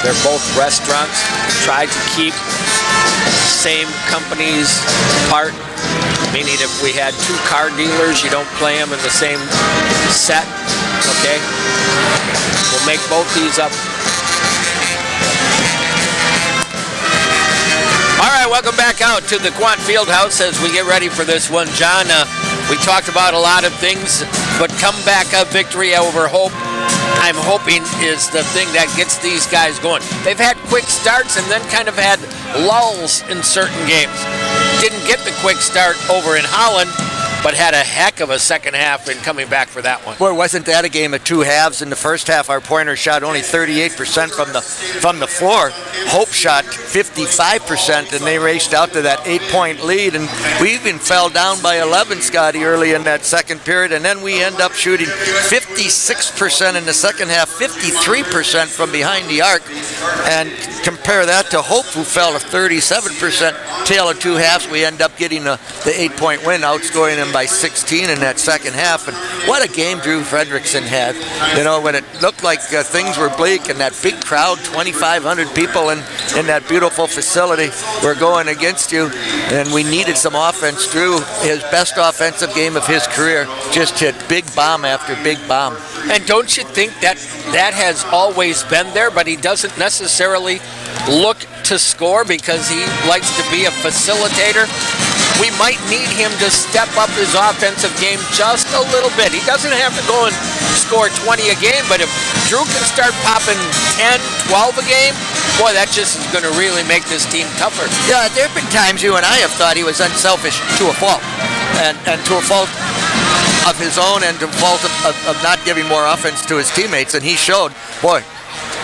They're both restaurants. Tried to keep same companies apart, meaning if we had two car dealers, you don't play them in the same set, okay? We'll make both these up. All right, welcome back out to the Quant Fieldhouse as we get ready for this one. John, we talked about a lot of things, but comeback victory over Hope, I'm hoping, is the thing that gets these guys going. They've had quick starts and then kind of had lulls in certain games. Didn't get the quick start over in Holland, but had a heck of a second half in coming back for that one. Boy, wasn't that a game of two halves? In the first half, our pointers shot only 38% from the floor. Hope shot 55%, and they raced out to that 8-point lead. And we even fell down by 11, Scotty, early in that second period. And then we end up shooting 56% in the second half, 53% from behind the arc. And compare that to Hope, who fell to 37%. Tail of two halves, we end up getting the 8-point win, outscoring them by 16 in that second half. And what a game Drew Fredrickson had. You know, when it looked like things were bleak and that big crowd, 2,500 people in that beautiful facility, were going against you, and we needed some offense. Drew, his best offensive game of his career, just hit big bomb after big bomb. And don't you think that has always been there, but he doesn't necessarily look to score because he likes to be a facilitator? We might need him to step up his offensive game just a little bit. He doesn't have to go and score 20 a game, but if Drew can start popping 10, 12 a game, boy, that just is going to really make this team tougher. Yeah, there have been times you and I have thought he was unselfish to a fault, and to a fault of his own, and to a fault of not giving more offense to his teammates, and he showed, boy,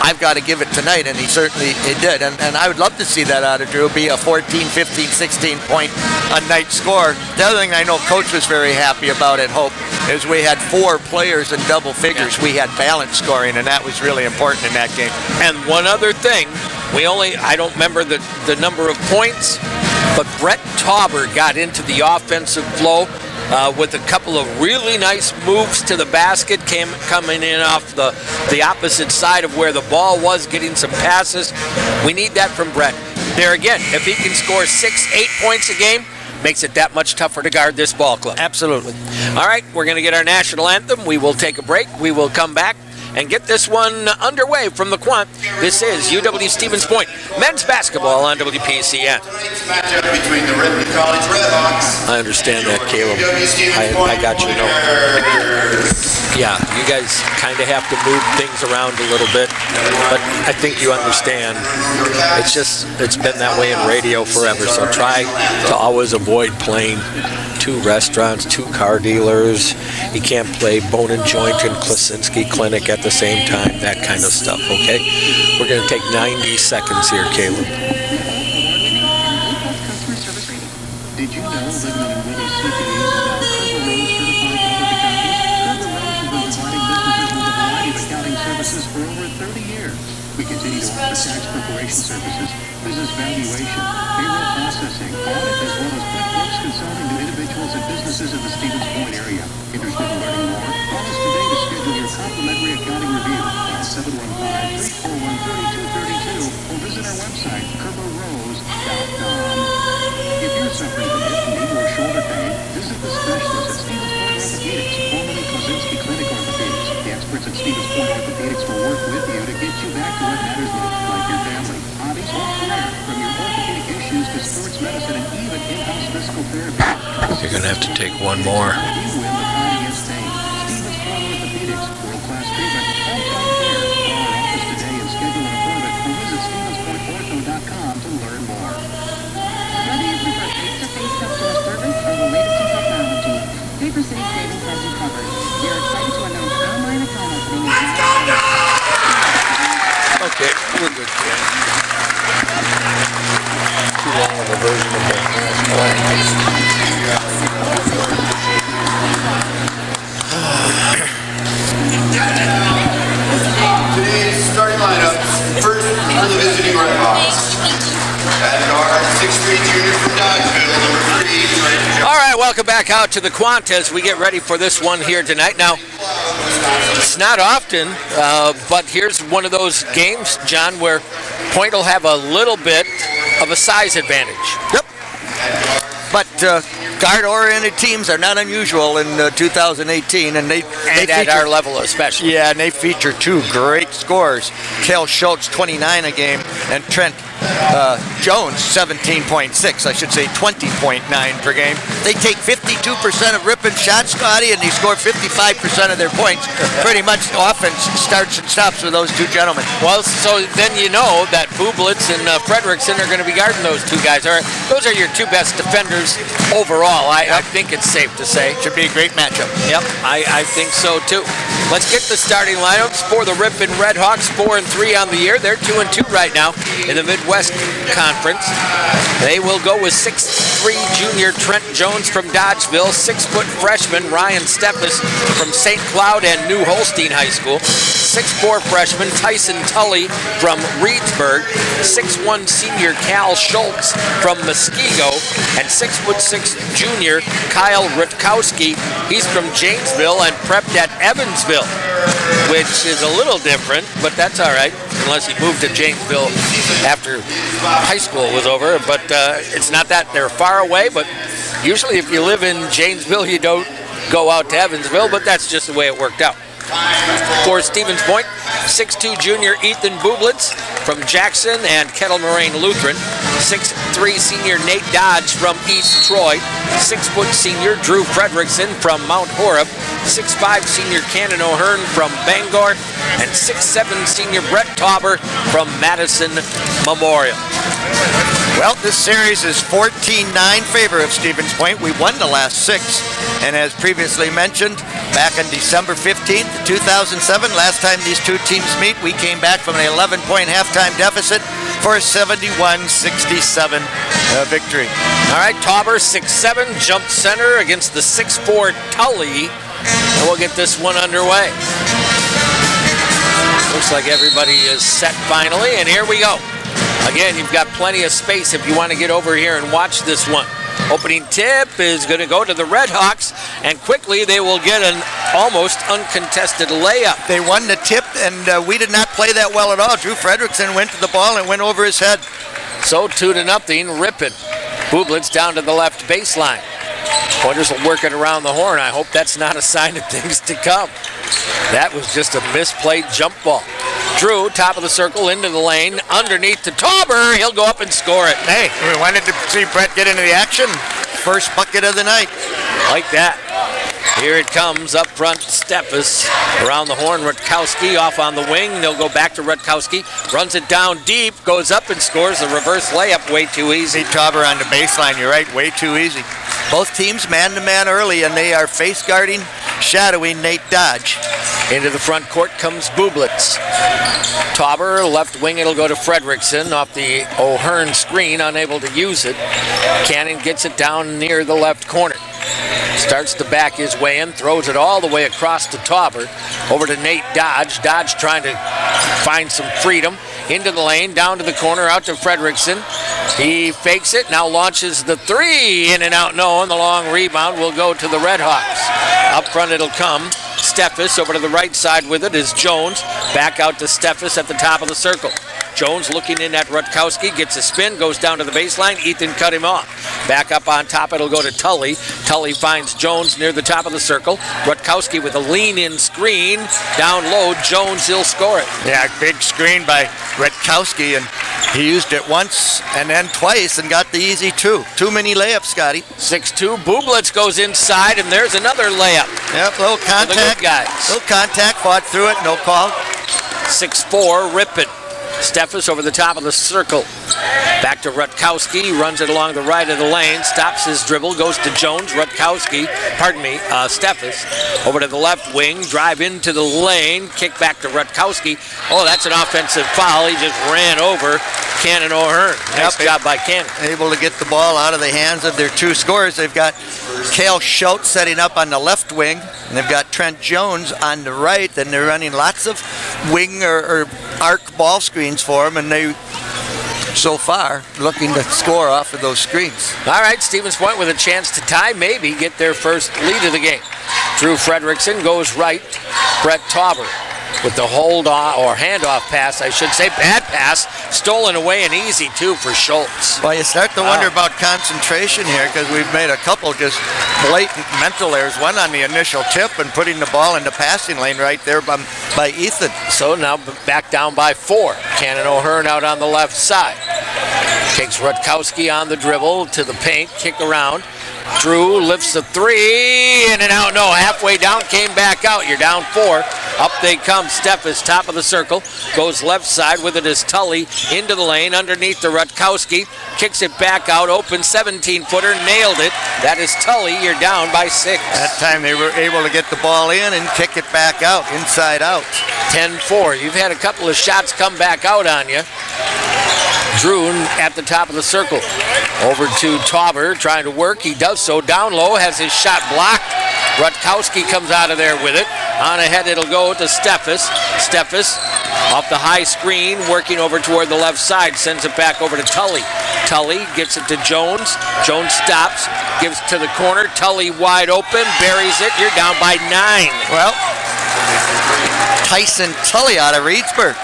I've got to give it tonight, and he certainly did. And I would love to see that out of Drew, be a 14, 15, 16-point a night score. The other thing I know Coach was very happy about at Hope is we had 4 players in double figures. We had balanced scoring, and that was really important in that game. And one other thing, I don't remember the number of points, but Brett Tauber got into the offensive flow with a couple of really nice moves to the basket, coming in off the opposite side of where the ball was, getting some passes. We need that from Brett. There again, if he can score 6, 8 points a game, makes it that much tougher to guard this ball club. Absolutely. All right, we're going to get our national anthem. We will take a break. We will come back and get this one underway from the Quant. This is UW Stevens Point men's basketball on WPCN. Between the Ripon College Redhawks. I understand that, Caleb. I got you. No. Yeah, you guys kind of have to move things around a little bit, but I think you understand. It's been that way in radio forever, so try to always avoid playing 2 restaurants, 2 car dealers. You can't play Bone and Joint and Klasinski Clinic at the same time, that kind of stuff, okay? We're going to take 90 seconds here, Caleb. Did you know Ligman and Willie CPAs is now Kerber Rose certified public accountants? Kerber Rose has been providing businesses with a variety of accounting services for over 30 years. We continue to offer tax preparation services, business valuation, payroll processing, audit, as well as QuickBooks consulting to individuals and businesses in the Stevens Point area. Interested in learning more? Call us today to schedule your complimentary accounting review at 715-341-3232 or visit our website, kerberrose.com. If you're suffering from hip, knee, or shoulder pain, visit the specialist at Stevens Point Orthopedics, formerly Klasinski Clinic Orthopedics. The experts at Stevens Point Orthopedics will work with you to get you back to what matters most, like your family, hobbies, or career, from your orthopedic issues to sports medicine and even in-house physical therapy. You're going to have to take one more. You win the fight against pain. Stevens Point Orthopedics, world-class treatment, hometown care. Call our office today and schedule an appointment or visit StevensPointOrtho.com to learn more. Whether you prefer face-to-face customer service or the latest in technology, Paper City Savings has you covered. We are excited to announce online account opening is now. Okay, we're good, Ken. Too long of a version of that. Today's starting lineup. First for the visiting Redhawks. Batting guard, 6'3" junior from Dodgeville, number 3. All right, welcome back out to the Quant as we get ready for this one here tonight. Now, it's not often, but here's one of those games, John, where Point will have a little bit of a size advantage. Yep. But guard-oriented teams are not unusual in 2018, and they at feature, our level especially. Yeah, and they feature two great scorers. Cale Schultz, 29 a game, and Trent Jones, 17.6, I should say 20.9 per game. They take 52% of Ripon shots, Scotty, and they score 55% of their points. Pretty much offense starts and stops with those two gentlemen. Well, so then you know that Bublitz and Fredrickson are going to be guarding those two guys. All right, those are your two best defenders overall. I think it's safe to say. Should be a great matchup. Yep, I think so too. Let's get the starting lineups for the Ripon Redhawks. 4-3 on the year. They're 2-2 right now in the Midwest Conference. They will go with 6'3" junior Trent Jones from Dodgeville, 6-foot freshman Ryan Steppes from St. Cloud and New Holstein High School, 6'4" freshman Tyson Tully from Reedsburg, 6'1" senior Cal Schultz from Muskego, and 6'6" junior Kyle Rutkowski. He's from Janesville and prepped at Evansville, which is a little different, but that's all right, unless he moved to Janesville after high school was over. But it's not that they're far away, but usually if you live in Janesville, you don't go out to Evansville, but that's just the way it worked out. For Stevens Point, 6'2" junior Ethan Bublitz from Jackson and Kettle Moraine Lutheran, 6'3" senior Nate Dodge from East Troy, 6' senior Drew Fredrickson from Mount Horeb, 6'5" senior Cannon O'Hearn from Bangor, and 6'7" senior Brett Tauber from Madison Memorial. Well, this series is 14-9 favor of Stevens Point. We won the last 6, and as previously mentioned, back on December 15th, 2007, last time these two teams meet, we came back from an 11-point halftime deficit for a 71-67 victory. All right, Tauber, 6'7", jump center against the 6'4" Tully, and we'll get this one underway. Looks like everybody is set finally, and here we go. Again, you've got plenty of space if you want to get over here and watch this one. Opening tip is going to go to the Redhawks, and quickly they will get an almost uncontested layup. They won the tip, and we did not play that well at all. Drew Fredrickson went to the ball and went over his head. So 2-0, Ripon. Bublitz down to the left baseline. Pointers will work it around the horn. I hope that's not a sign of things to come. That was just a misplayed jump ball. Drew, top of the circle, into the lane, underneath to Tauber. He'll go up and score it. Hey, we wanted to see Brett get into the action. First bucket of the night. Like that. Here it comes up front, Steppes. Around the horn, Rutkowski off on the wing. They'll go back to Rutkowski. Runs it down deep, goes up and scores a reverse layup. Way too easy. Tauber on the baseline, you're right, way too easy. Both teams man-to-man early, and they are face guarding, shadowing Nate Dodge. Into the front court comes Bublitz. Tauber, left wing, it'll go to Fredrickson off the O'Hearn screen, unable to use it. Cannon gets it down near the left corner. Starts to back his way in, throws it all the way across to Tauber. Over to Nate Dodge. Dodge trying to find some freedom. Into the lane, down to the corner, out to Fredrickson. He fakes it, now launches the three. In and out, no, and the long rebound will go to the Redhawks. Up front it'll come. Steppes over to the right side with it is Jones. Back out to Steppes at the top of the circle. Jones looking in at Rutkowski, gets a spin, goes down to the baseline. Ethan cut him off. Back up on top, it'll go to Tully. Tully finds Jones near the top of the circle. Rutkowski with a lean-in screen. Down low, Jones, he'll score it. Yeah, big screen by Rutkowski, and he used it once and then twice and got the easy two. Too many layups, Scotty. 6'2", Bublitz goes inside, and there's another layup. Yep, little contact. For the good guys. Little contact, fought through it, no call. 6'4", Ripon. Steppes over the top of the circle. Back to Rutkowski, runs it along the right of the lane, stops his dribble, goes to Jones. Rutkowski, Steppes over to the left wing, drive into the lane, kick back to Rutkowski. Oh, that's an offensive foul. He just ran over Cannon O'Hearn. Nice job by Cannon. Able to get the ball out of the hands of their two scorers. They've got Cale Schultz setting up on the left wing, and they've got Trent Jones on the right, and they're running lots of wing or arc ball screens for him, and they so far, looking to score off of those screens. All right, Stevens Point with a chance to tie, maybe get their first lead of the game. Drew Frederickson goes right. Brett Tauber with the hold on, or handoff pass, I should say. Bad pass, stolen away and easy too for Schultz. Well, you start to wonder about concentration here, because we've made a couple just blatant mental errors. One on the initial tip and putting the ball in the passing lane right there by Ethan. So now back down by 4. Cannon O'Hearn out on the left side. Takes Rutkowski on the dribble to the paint, kick around. Drew lifts the 3, in and out. No, halfway down, came back out. You're down 4. Up they come. Steph is top of the circle. Goes left side with it as Tully into the lane underneath the Rutkowski. Kicks it back out. Open 17-footer. Nailed it. That is Tully. You're down by 6. That time they were able to get the ball in and kick it back out, inside out. 10-4. You've had a couple of shots come back out on you. Drew at the top of the circle. Over to Tauber, trying to work. He does so. Down low, has his shot blocked. Rutkowski comes out of there with it. On ahead, it'll go to Steffes. Steffes off the high screen, working over toward the left side. Sends it back over to Tully. Tully gets it to Jones. Jones stops, gives to the corner. Tully wide open, buries it. You're down by 9. Well, Tyson Tully out of Reedsburg.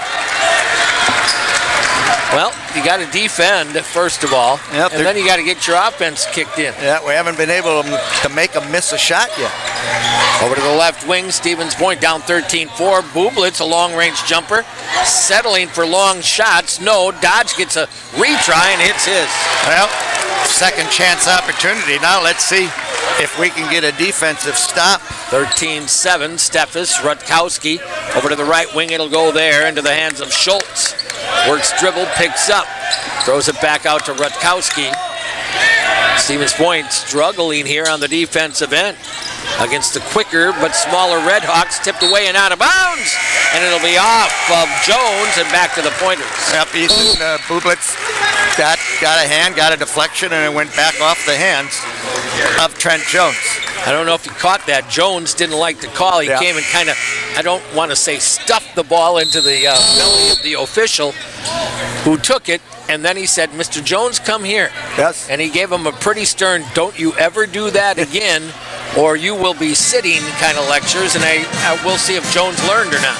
Well, you got to defend, first of all, and then you got to get your offense kicked in. Yeah, we haven't been able to make them miss a shot yet. Over to the left wing, Stevens Point down 13-4. Bublitz, a long-range jumper, settling for long shots. No, Dodge gets a retry and hits his. Well, second chance opportunity. Now let's see if we can get a defensive stop. 13-7, Steffes, Rutkowski. Over to the right wing, it'll go there into the hands of Schultz. Works dribble, picks up, throws it back out to Rutkowski. Stevens Point struggling here on the defensive end against the quicker but smaller Redhawks. Tipped away and out of bounds, and it'll be off of Jones and back to the Pointers. Yep, Ethan Bublitz got a hand, got a deflection, and it went back off the hands of Trent Jones. I don't know if you caught that. Jones didn't like the call. He came and kind of, I don't want to say stuffed the ball into the belly of the official who took it, and then he said, "Mr. Jones, come here." Yes. And he gave him a pretty stern, "Don't you ever do that again, or you will be sitting" kind of lectures, and we'll see if Jones learned or not.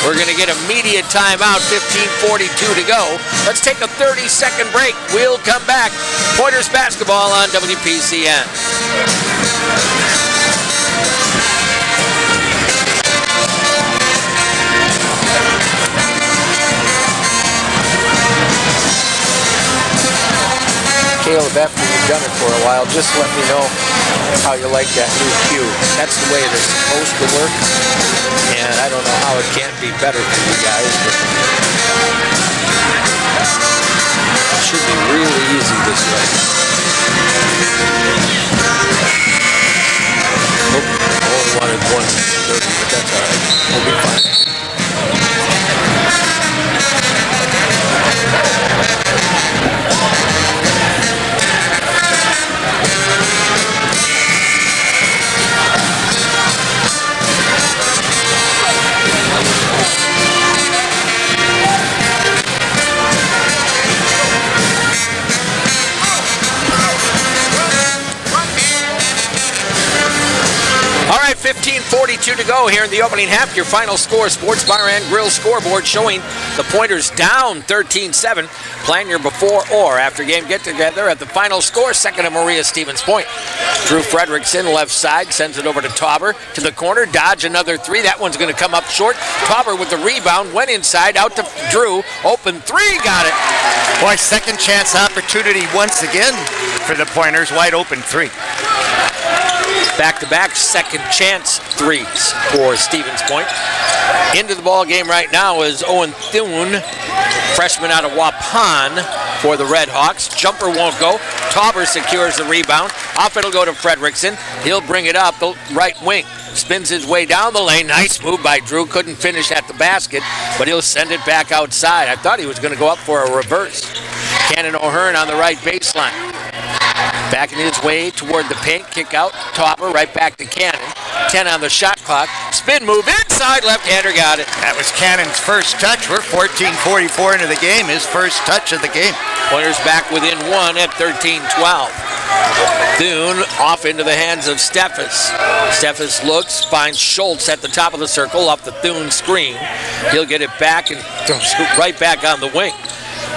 We're going to get immediate timeout, 15:42 to go. Let's take a 30-second break. We'll come back. Pointers basketball on WPCN. Caleb, after you've done it for a while, just let me know how you like that new cue. That's the way it's supposed to work, and I don't know how it can't be better for you guys, but it should be really easy this way. Only wanted 130, but that's all right. We'll be fine. All right, 15:42 to go here in the opening half. Your final score, Sports Bar and Grill scoreboard showing the Pointers down 13-7. Plan your before or after game get-together at the final score, second to Maria Stevens Point. Drew Frederickson, left side, sends it over to Tauber to the corner. Dodge another 3. That one's going to come up short. Tauber with the rebound, went inside, out to Drew. Open 3, got it. Boy, second chance opportunity once again for the Pointers. Wide open 3. Back-to-back second chance 3s for Stevens Point. Into the ball game right now is Owen Thune, freshman out of Waupun for the Redhawks. Jumper won't go. Tauber secures the rebound. Off it'll go to Frederickson. He'll bring it up the right wing. Spins his way down the lane. Nice move by Drew. Couldn't finish at the basket, but he'll send it back outside. I thought he was going to go up for a reverse. Cannon O'Hearn on the right baseline. Backing his way toward the paint, kick out, Tauber right back to Cannon. 10 on the shot clock. Spin move inside, left-hander got it. That was Cannon's first touch. We're 14:44 into the game. His first touch of the game. Pointers back within 1 at 13-12. Thune off into the hands of Steffes. Steffes looks, finds Schultz at the top of the circle off the Thune screen. He'll get it back and throws it right back on the wing.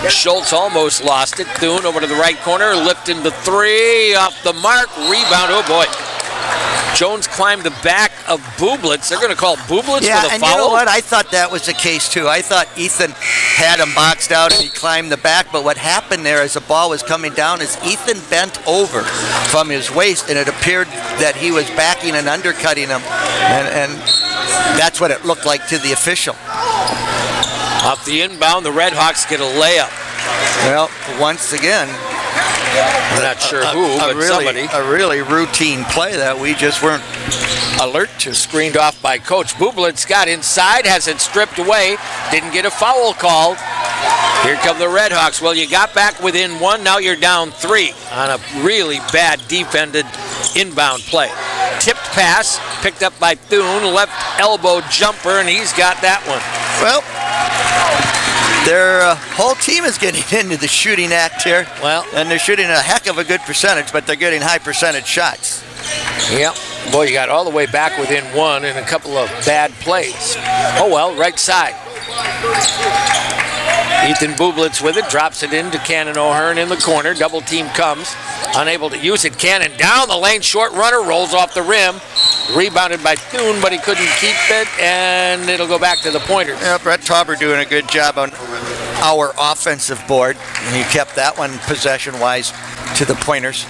Schultz almost lost it. Thune over to the right corner, lifting the three off the mark. Rebound, oh boy. Jones climbed the back of Bublitz. They're going to call Bublitz for the foul. And you know what? I thought that was the case too. I thought Ethan had him boxed out and he climbed the back, but what happened there as the ball was coming down is Ethan bent over from his waist, and it appeared that he was backing and undercutting him, and that's what it looked like to the official. Off the inbound, the Redhawks get a layup. Well, once again, I'm not sure who, but somebody. A really routine play that we just weren't alert to. Screened off by Coach. Bublitz got inside, has it stripped away, didn't get a foul called. Here come the Redhawks. Well, you got back within 1, now you're down 3 on a really bad defended inbound play. Tipped pass, picked up by Thune, left elbow jumper, and he's got that one. Well, their whole team is getting into the shooting act here. Well, and they're shooting a heck of a good percentage, but they're getting high percentage shots. Yep. Boy, you got all the way back within 1 and a couple of bad plays. Oh well, right side. Ethan Bublitz with it, drops it into Cannon O'Hearn in the corner. Double team comes, unable to use it. Cannon down the lane, short runner, rolls off the rim. Rebounded by Thune, but he couldn't keep it, and it'll go back to the Pointers. Yeah, Brett Tauber doing a good job on our offensive board, and he kept that one possession-wise to the Pointers.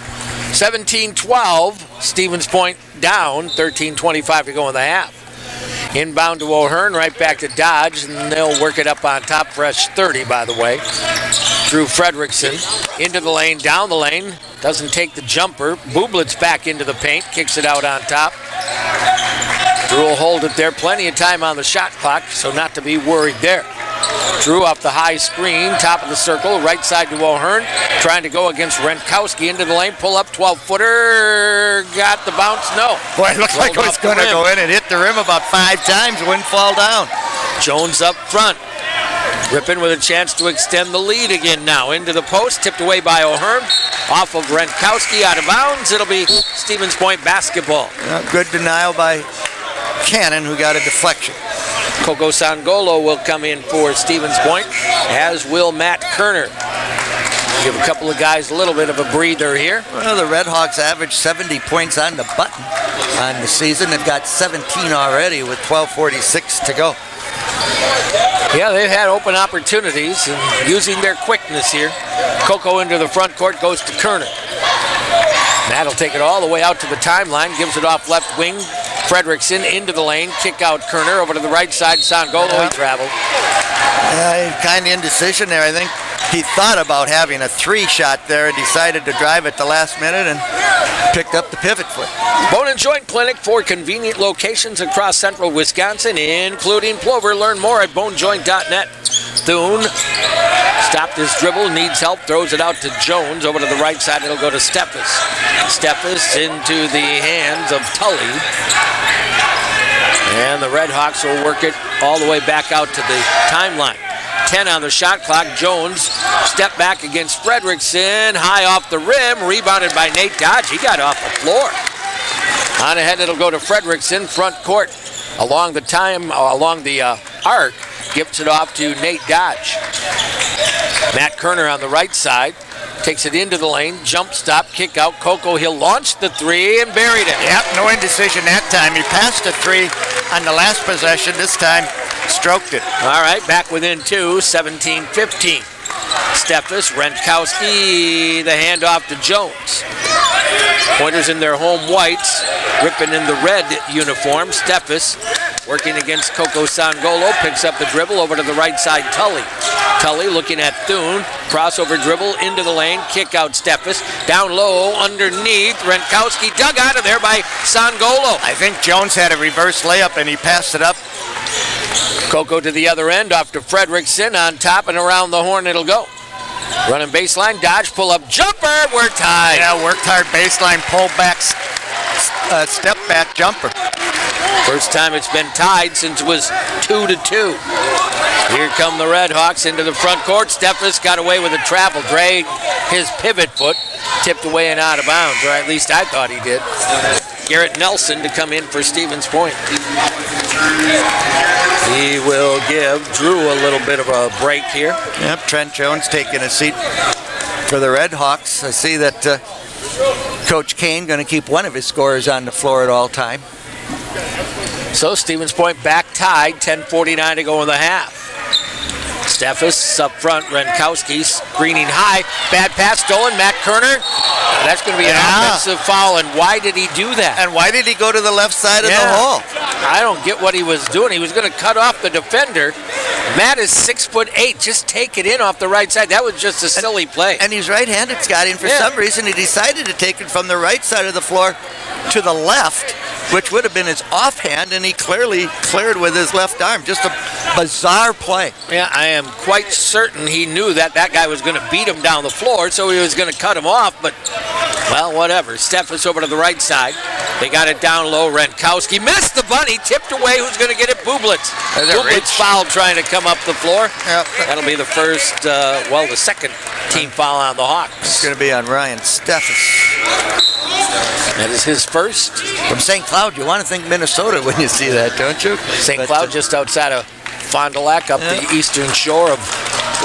17-12, Stevens Point down, 13:25 to go in the half. Inbound to O'Hearn, right back to Dodge, and they'll work it up on top. Fresh 30, by the way. Drew Fredrickson into the lane, down the lane, doesn't take the jumper. Bublitz back into the paint, kicks it out on top. Drew will hold it there. Plenty of time on the shot clock, so not to be worried there. Drew off the high screen, top of the circle, right side to O'Hearn, trying to go against Renkowski into the lane, pull up, 12-footer, got the bounce, no. Boy, it looked like it was going to go in and hit the rim about 5 times, wouldn't fall down. Jones up front. Ripon with a chance to extend the lead again now. Into the post, tipped away by O'Hearn. Off of Renkowski, out of bounds. It'll be Stevens Point basketball. Good denial by Cannon, who got a deflection. Coco Sangolo will come in for Stevens Point, as will Matt Kerner. Give a couple of guys a little bit of a breather here. Well, the Redhawks averaged 70 points on the button on the season. They've got 17 already with 12:46 to go. Yeah, they've had open opportunities and using their quickness here. Coco into the front court, goes to Kerner. Matt'll take it all the way out to the timeline, gives it off left wing. Fredrickson into the lane, kick out Kerner over to the right side. Sangolo, he traveled. Kind of indecision there. I think he thought about having a 3 shot there and decided to drive at the last minute and picked up the pivot foot. Bone and Joint Clinic, 4 convenient locations across central Wisconsin, including Plover. Learn more at bonejoint.net. Thune stopped his dribble, needs help, throws it out to Jones. Over to the right side, it'll go to Steffes. Steffes into the hands of Tully. And the Redhawks will work it all the way back out to the timeline. 10 on the shot clock. Jones step back against Fredrickson, high off the rim, rebounded by Nate Dodge. He got off the floor. On ahead, it'll go to Fredrickson, front court along the arc. Gives it off to Nate Dodge. Matt Kerner on the right side. Takes it into the lane, jump stop, kick out. Coco, he'll launch the 3 and buried it. Yep, no indecision that time. He passed the 3 on the last possession. This time, stroked it. All right, back within 2, 17-15. Steffes, Renkowski, the handoff to Jones. Pointers in their home whites, Ripon in the red uniform. Steffes working against Coco Sangolo, picks up the dribble over to the right side, Tully. Tully looking at Thune, crossover dribble into the lane, kick out Steffes, down low, underneath, Renkowski dug out of there by Sangolo. I think Jones had a reverse layup and he passed it up. Coco to the other end, off to Fredrickson, on top and around the horn it'll go. Running baseline, Dodge, pull up, jumper, we're tied. Yeah, worked hard baseline, pull back, step back jumper. First time it's been tied since it was 2-2. Here come the Redhawks into the front court. Steffes got away with a travel. Gray, his pivot foot, tipped away and out of bounds, or at least I thought he did. Garrett Nelson to come in for Stevens Point. He will give Drew a little bit of a break here. Yep, Trent Jones taking a seat for the Redhawks. I see that Coach Kane going to keep one of his scorers on the floor at all time. So Stevens Point back tied, 10:49 to go in the half. Steffes up front, Renkowski screening high, bad pass stolen, Matt Kerner. That's going to be an offensive foul, and why did he do that? And why did he go to the left side of the hole? I don't get what he was doing. He was going to cut off the defender. Matt is 6'8". Just take it in off the right side. That was just a silly play. And he's right-handed, Scotty, and for some reason he decided to take it from the right side of the floor to the left, which would have been his offhand, and he clearly cleared with his left arm. Just a bizarre play. Yeah, I am quite certain he knew that that guy was going to beat him down the floor, so he was going to cut him off, but, well, whatever. Steffes over to the right side. They got it down low. Renkowski missed the bunny, tipped away. Who's going to get it? Bublitz. Bublitz foul trying to come up the floor. Yep. That'll be the first, well, the second team foul on the Hawks. It's going to be on Ryan Steffes. That is his first. From St. Cloud, you want to think Minnesota when you see that, don't you? St. Cloud just outside of Fond du Lac up the eastern shore of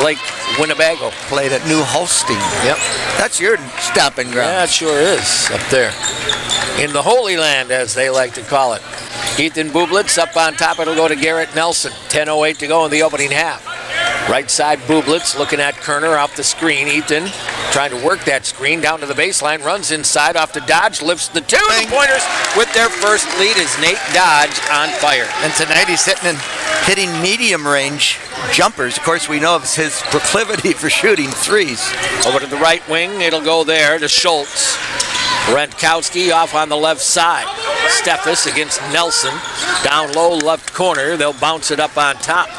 Lake Winnebago. Played at New Holstein. Yep. That's your stomping ground. Yeah, it sure is up there. In the Holy Land, as they like to call it. Ethan Bublitz up on top. It'll go to Garrett Nelson. 10:08 to go in the opening half. Right side Bublitz looking at Kerner off the screen. Ethan trying to work that screen down to the baseline. Runs inside off to Dodge. Lifts the two. The Pointers with their first lead is Nate Dodge on fire. And tonight he's sitting and hitting medium range jumpers. Of course, we know of his proclivity for shooting threes. Over to the right wing. It'll go there to Schultz. Renkowski off on the left side. Steffes against Nelson. Down low left corner. They'll bounce it up on top.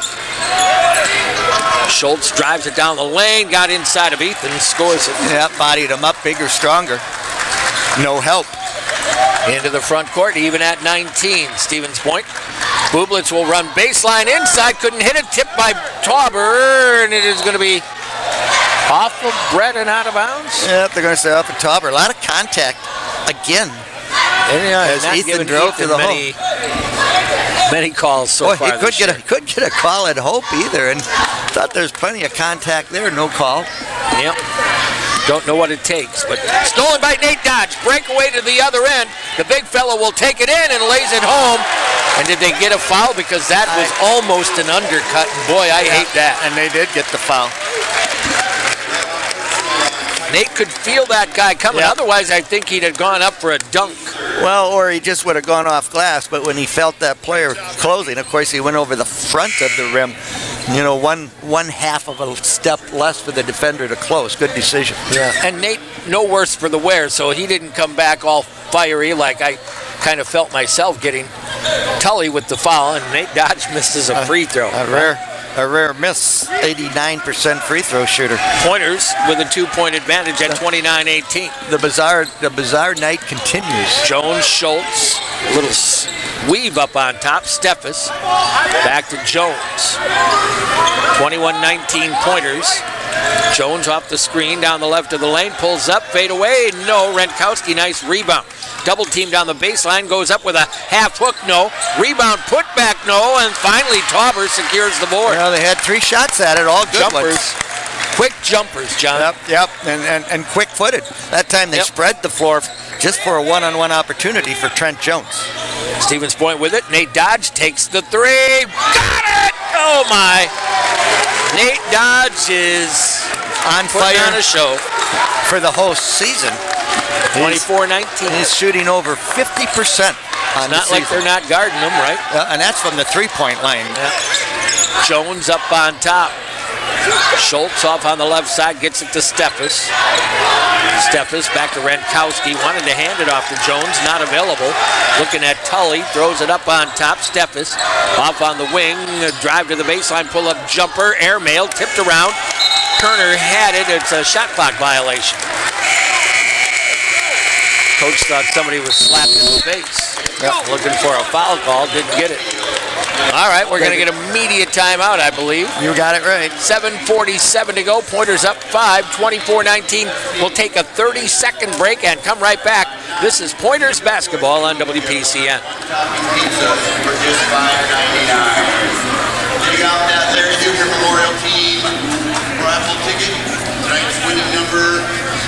Schultz drives it down the lane. Got inside of Ethan. Scores it. Yeah, bodied him up. Bigger, stronger. No help. Into the front court. Even at 19. Stevens Point. Bublitz will run baseline inside. Couldn't hit it. Tipped by Tauber. And it is going to be off of Brett and out of bounds? Yep, they're going to say off of Tauber. A lot of contact again. As Ethan drove to the hole. Many calls so far. He couldn't get a call at Hope either, and thought there's plenty of contact there. No call. Yep. Don't know what it takes, but stolen by Nate Dodge. Breakaway to the other end. The big fella will take it in and lays it home. And did they get a foul? Because that was almost an undercut. And boy, I hate that. And they did get the foul. Nate could feel that guy coming. Yep. Otherwise, I think he'd have gone up for a dunk. Well, or he just would have gone off glass. But when he felt that player closing, of course, he went over the front of the rim. You know, one half of a step less for the defender to close. Good decision. Yeah. And Nate, no worse for the wear, so he didn't come back all fiery like I kind of felt myself getting Tully with the foul. And Nate Dodge misses a free throw. A rare miss, 89% free throw shooter. Pointers with a 2-point advantage at 29-18. The bizarre night continues. Jones, Schultz, a little weave up on top. Steffes back to Jones. 21-19 Pointers. Jones off the screen down the left of the lane, pulls up, fade away. No, Renkowski, nice rebound. Double team down the baseline, goes up with a half hook, no. Rebound, put back, no. And finally, Tauber secures the board. Well, they had 3 shots at it, all good jumpers. Ones. Quick jumpers, John. Yep, and quick-footed. That time they spread the floor just for a one-on-one opportunity for Trent Jones. Stevens Point with it. Nate Dodge takes the 3. Got it! Oh, my. Nate Dodge is on fire on a show for the whole season. 24-19. He's shooting over 50% on it's not like they're not guarding him, right? And that's from the 3-point line. Yeah. Jones up on top. Schultz off on the left side, gets it to Steffes. Steffes back to Renkowski. Wanted to hand it off to Jones, not available. Looking at Tully, throws it up on top. Steffes off on the wing, drive to the baseline, pull up jumper, airmail, tipped around. Kerner had it. It's a shot clock violation. Coach thought somebody was slapped in the face. Looking for a foul call, didn't get it. All right, we're going to get immediate timeout, I believe. You got it right. 7:47 to go. Pointers up 5, 24-19. We'll take a 30-second break and come right back. This is Pointers basketball on WPCN. Pizza for just $5.99. Check out that Larry Junior Memorial Team raffle ticket. Tonight's winning number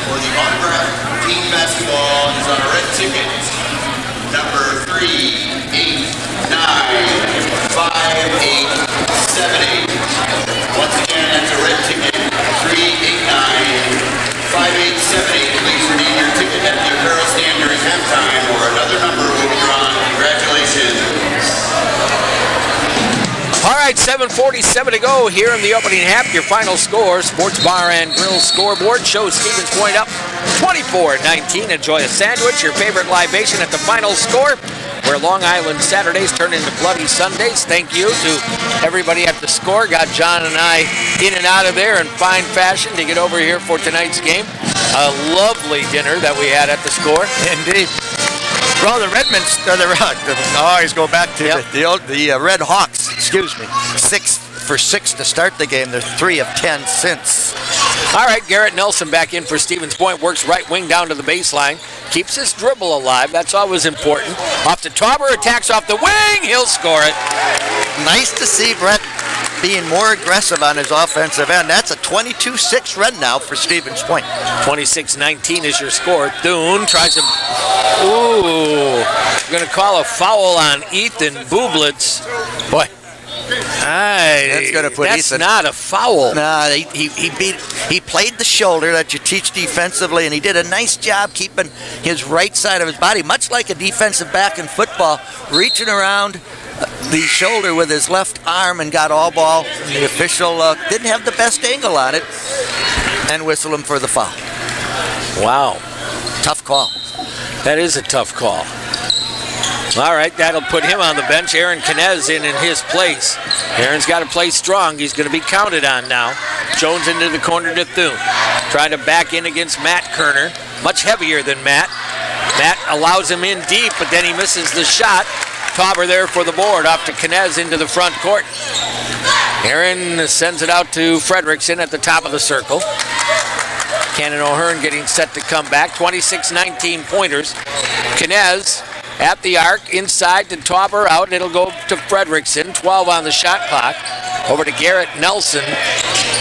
for the autograph team basketball is on a red ticket. Number 3895878. Once again, that's a red ticket. 3895878. Please redeem your ticket at the apparel stand during halftime, or another number will be drawn. Congratulations. All right, 7:47 to go here in the opening half. Your final score, Sports Bar and Grill scoreboard shows Stevens Point up 24-19. Enjoy a sandwich, your favorite libation at the final score, where Long Island Saturdays turn into Bloody Sundays. Thank you to everybody at the score. Got John and I in and out of there in fine fashion to get over here for tonight's game. A lovely dinner that we had at the score. Indeed. Well, the Redmonds, I always go back to the Redhawks, excuse me. 6 for 6 to start the game. They're 3 of 10 since. All right, Garrett Nelson back in for Stevens Point. Works right wing down to the baseline. Keeps his dribble alive. That's always important. Off to Tauber, attacks off the wing. He'll score it. Nice to see Brett being more aggressive on his offensive end. That's a 22-6 run now for Stevens Point. 26-19 is your score. Thune tries to... Ooh. Going to call a foul on Ethan Bublitz. Boy. That's going to put That's Ethan. not a foul. Nah, he played the shoulder that you teach defensively, and he did a nice job keeping his right side of his body, much like a defensive back in football, reaching around the shoulder with his left arm and got all ball. And the official didn't have the best angle on it and whistled him for the foul. Wow. Tough call. That is a tough call. All right, that'll put him on the bench. Aaron Kinez in his place. Aaron's got to play strong. He's going to be counted on now. Jones into the corner to Thune. Trying to back in against Matt Kerner. Much heavier than Matt. Matt allows him in deep, but then he misses the shot. Tauber there for the board. Off to Kinez into the front court. Aaron sends it out to Fredrickson at the top of the circle. Cannon O'Hearn getting set to come back. 26-19 Pointers. Kinez at the arc, inside to Tauber, out. It'll go to Fredrickson. 12 on the shot clock. Over to Garrett Nelson.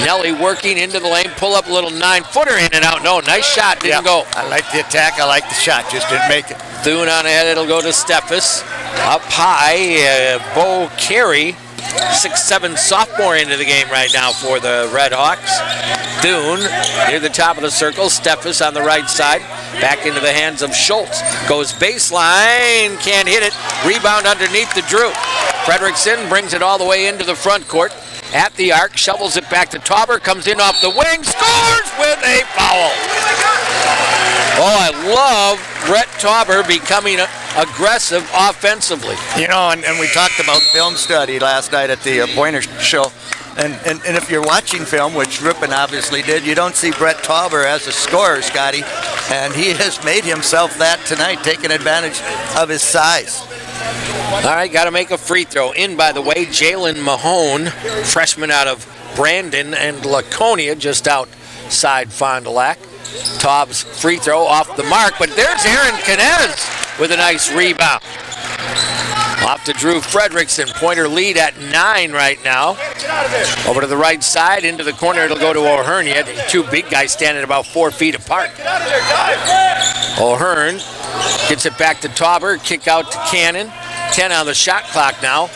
Nelly working into the lane. Pull up a little 9-footer in and out. No, nice shot. Didn't go. I like the attack. I like the shot. Just didn't make it. Thune on ahead. It'll go to Steffes. Up high, Bo Carey. 6'7" sophomore into the game right now for the Redhawks. Thune near the top of the circle. Steffes on the right side. Back into the hands of Schultz. Goes baseline. Can't hit it. Rebound underneath the Drew. Fredrickson brings it all the way into the front court. At the arc. Shovels it back to Tauber. Comes in off the wing. Scores with a foul. Oh, I love Brett Tauber becoming aggressive offensively. You know, and we talked about film study last night at the Pointer show. And if you're watching film, which Ripon obviously did, you don't see Brett Tauber as a scorer, Scotty. And he has made himself that tonight, taking advantage of his size. All right, got to make a free throw. In, by the way, Jalen Mahone, freshman out of Brandon and Laconia, just outside Fond du Lac. Taub's free throw off the mark, but there's Aaron Kinez with a nice rebound. Off to Drew Fredrickson. Pointer lead at 9 right now. Over to the right side, into the corner. It'll go to O'Hearn. You had two big guys standing about 4 feet apart. O'Hearn gets it back to Tauber. Kick out to Cannon. 10 on the shot clock now.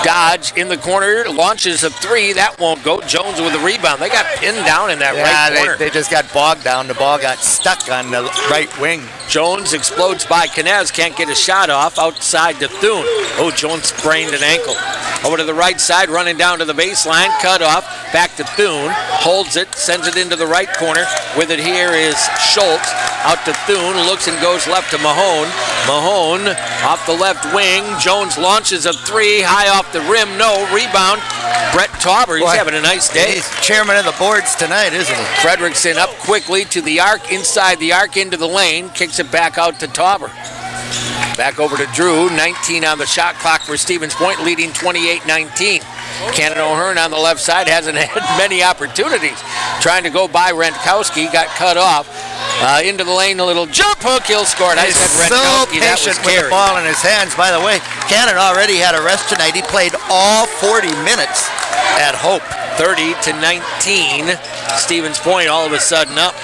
Dodge in the corner, launches a 3. That won't go. Jones with the rebound. They got pinned down in that right corner. They just got bogged down. The ball got stuck on the right wing. Jones explodes by Kinez. Can't get a shot off. Outside to Thune. Oh, Jones sprained an ankle. Over to the right side, running down to the baseline. Cut off. Back to Thune. Holds it. Sends it into the right corner. With it here is Schultz. Out to Thune. Looks and goes left to Mahone. Mahone off the left wing. Jones launches a 3. High off the rim. No. Rebound. Brett Tauber, he's having a nice day. He's chairman of the boards tonight, isn't he? Fredrickson up quickly to the arc, inside the arc, into the lane, kicks it back out to Tauber. Back over to Drew, 19 on the shot clock for Stevens Point, leading 28-19. Cannon O'Hearn on the left side hasn't had many opportunities. Trying to go by Rentkowski, got cut off. Into the lane, a little jump hook, he'll score. I said Rentkowski, that was patient with the ball in his hands. By the way, Cannon already had a rest tonight. He played all 40 minutes at Hope. 30-19, Stevens Point all of a sudden up.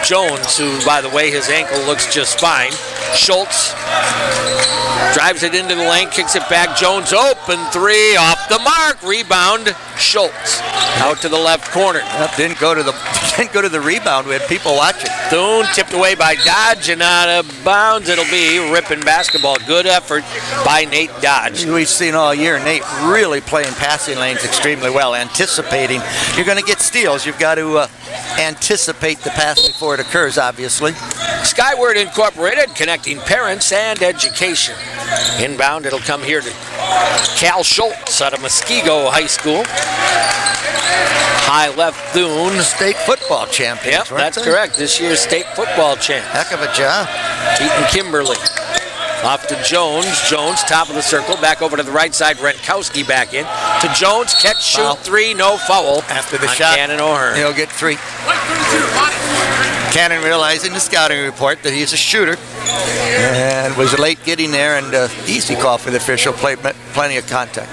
Jones, who, by the way, his ankle looks just fine. Schultz drives it into the lane, kicks it back. Jones open three, off the mark. Rebound, Schultz out to the left corner. Didn't go to the rebound. We had people watching. Thune tipped away by Dodge and out of bounds. It'll be Ripon basketball. Good effort by Nate Dodge. We've seen all year Nate really playing passing lanes extremely well, anticipating. You're going to get steals. You've got to anticipate the pass before it occurs, obviously. Skyward Incorporated, connecting parents and education. Inbound, it'll come here to Cal Schultz out of Muskego High School. High left Thune. State football champions. Yep, that's correct. This year's state football champ. Heck of a job. Beating Kimberly. Off to Jones. Jones, top of the circle. Back over to the right side. Rentkowski back in. To Jones. Catch, shoot, three. No foul. After the shot, Cannon O'Hearn. He'll get three. Cannon realizing the scouting report that he's a shooter and was late getting there, and easy call for the official. Played plenty of contact.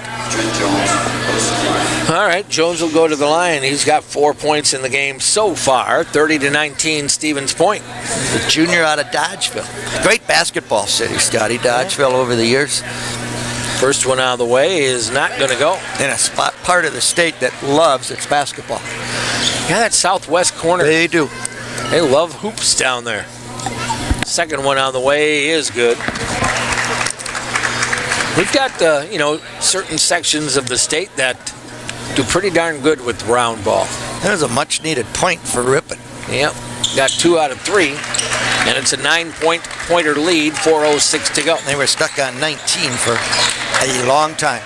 All right, Jones will go to the line. He's got 4 points in the game so far. 30-19, Stevens Point. The junior out of Dodgeville. Great basketball city, Scotty. Dodgeville over the years. First one out of the way is not going to go. In a part of the state that loves its basketball. Yeah, that southwest corner. They do. They love hoops down there. Second one on the way is good. We've got, certain sections of the state that do pretty darn good with the round ball. There's a much-needed point for Ripon. Yep, got 2 out of 3, and it's a 9-pointer lead, 4:06 to go. They were stuck on 19 for a long time.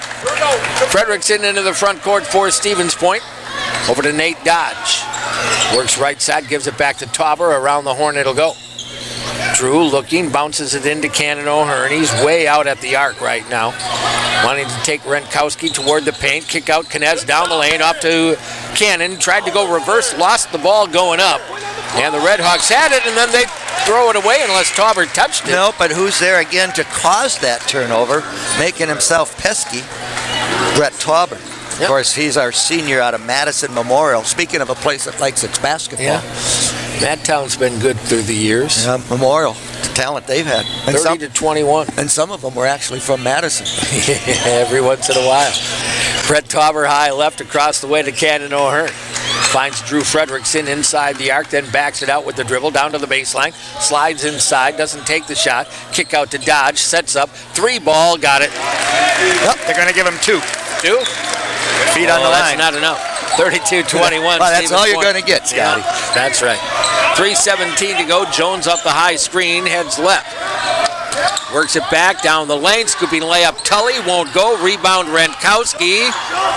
Fredrickson into the front court for Stevens Point. Over to Nate Dodge. Works right side, gives it back to Tauber. Around the horn it'll go. Drew looking, bounces it into Cannon O'Hearn. He's way out at the arc right now. Wanting to take Rentkowski toward the paint. Kick out Knez down the lane, off to Cannon. Tried to go reverse, lost the ball going up. And the Redhawks had it, and then they throw it away unless Tauber touched it. No, but who's there again to cause that turnover, making himself pesky? Brett Tauber. Of course, he's our senior out of Madison Memorial. Speaking of a place that likes its basketball. Yeah. Madtown's been good through the years. Memorial, the talent they've had. And 30-21. And some of them were actually from Madison. Every once in a while. Brett Tauber high left across the way to Cannon O'Hearn. Finds Drew Fredrickson inside the arc, then backs it out with the dribble down to the baseline. Slides inside, doesn't take the shot. Kick out to Dodge, sets up. 3 ball, got it. Yep, they're going to give him 2. 2? Feet on the line. That's not enough. 32-21. Well, that's all you're going to get, Scotty. Yeah, that's right. 3:17 to go. Jones off the high screen, heads left. Works it back down the lane. Scooping layup. Tully won't go. Rebound Rentkowski.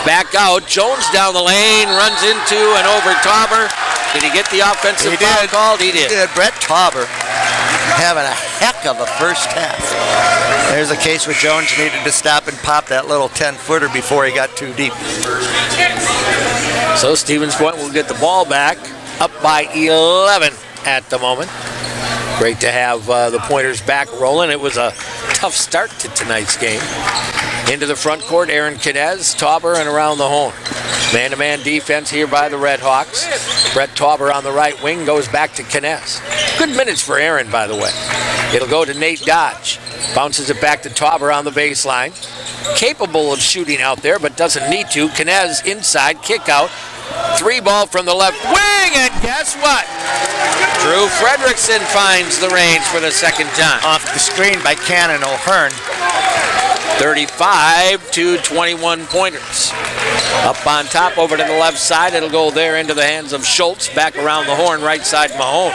Back out. Jones down the lane. Runs into and over Tauber. Did he get the offensive foul called? He did. Brett Tauber having a heck of a first half. There's a case where Jones needed to stop and pop that little 10-footer before he got too deep. So Stevens Point will get the ball back. Up by 11 at the moment. Great to have the Pointers back rolling. It was a tough start to tonight's game. Into the front court, Aaron Knez, Tauber, and around the horn. Man-to-man defense here by the Redhawks. Brett Tauber on the right wing goes back to Knez. Good minutes for Aaron, by the way. It'll go to Nate Dodge. Bounces it back to Tauber on the baseline. Capable of shooting out there, but doesn't need to. Knez inside, kick out. 3 ball from the left wing, and guess what? Drew Fredrickson finds the range for the second time. Off the screen by Cannon O'Hearn. 35 to 21 pointers. Up on top, over to the left side. It'll go there into the hands of Schultz. Back around the horn, right side Mahone.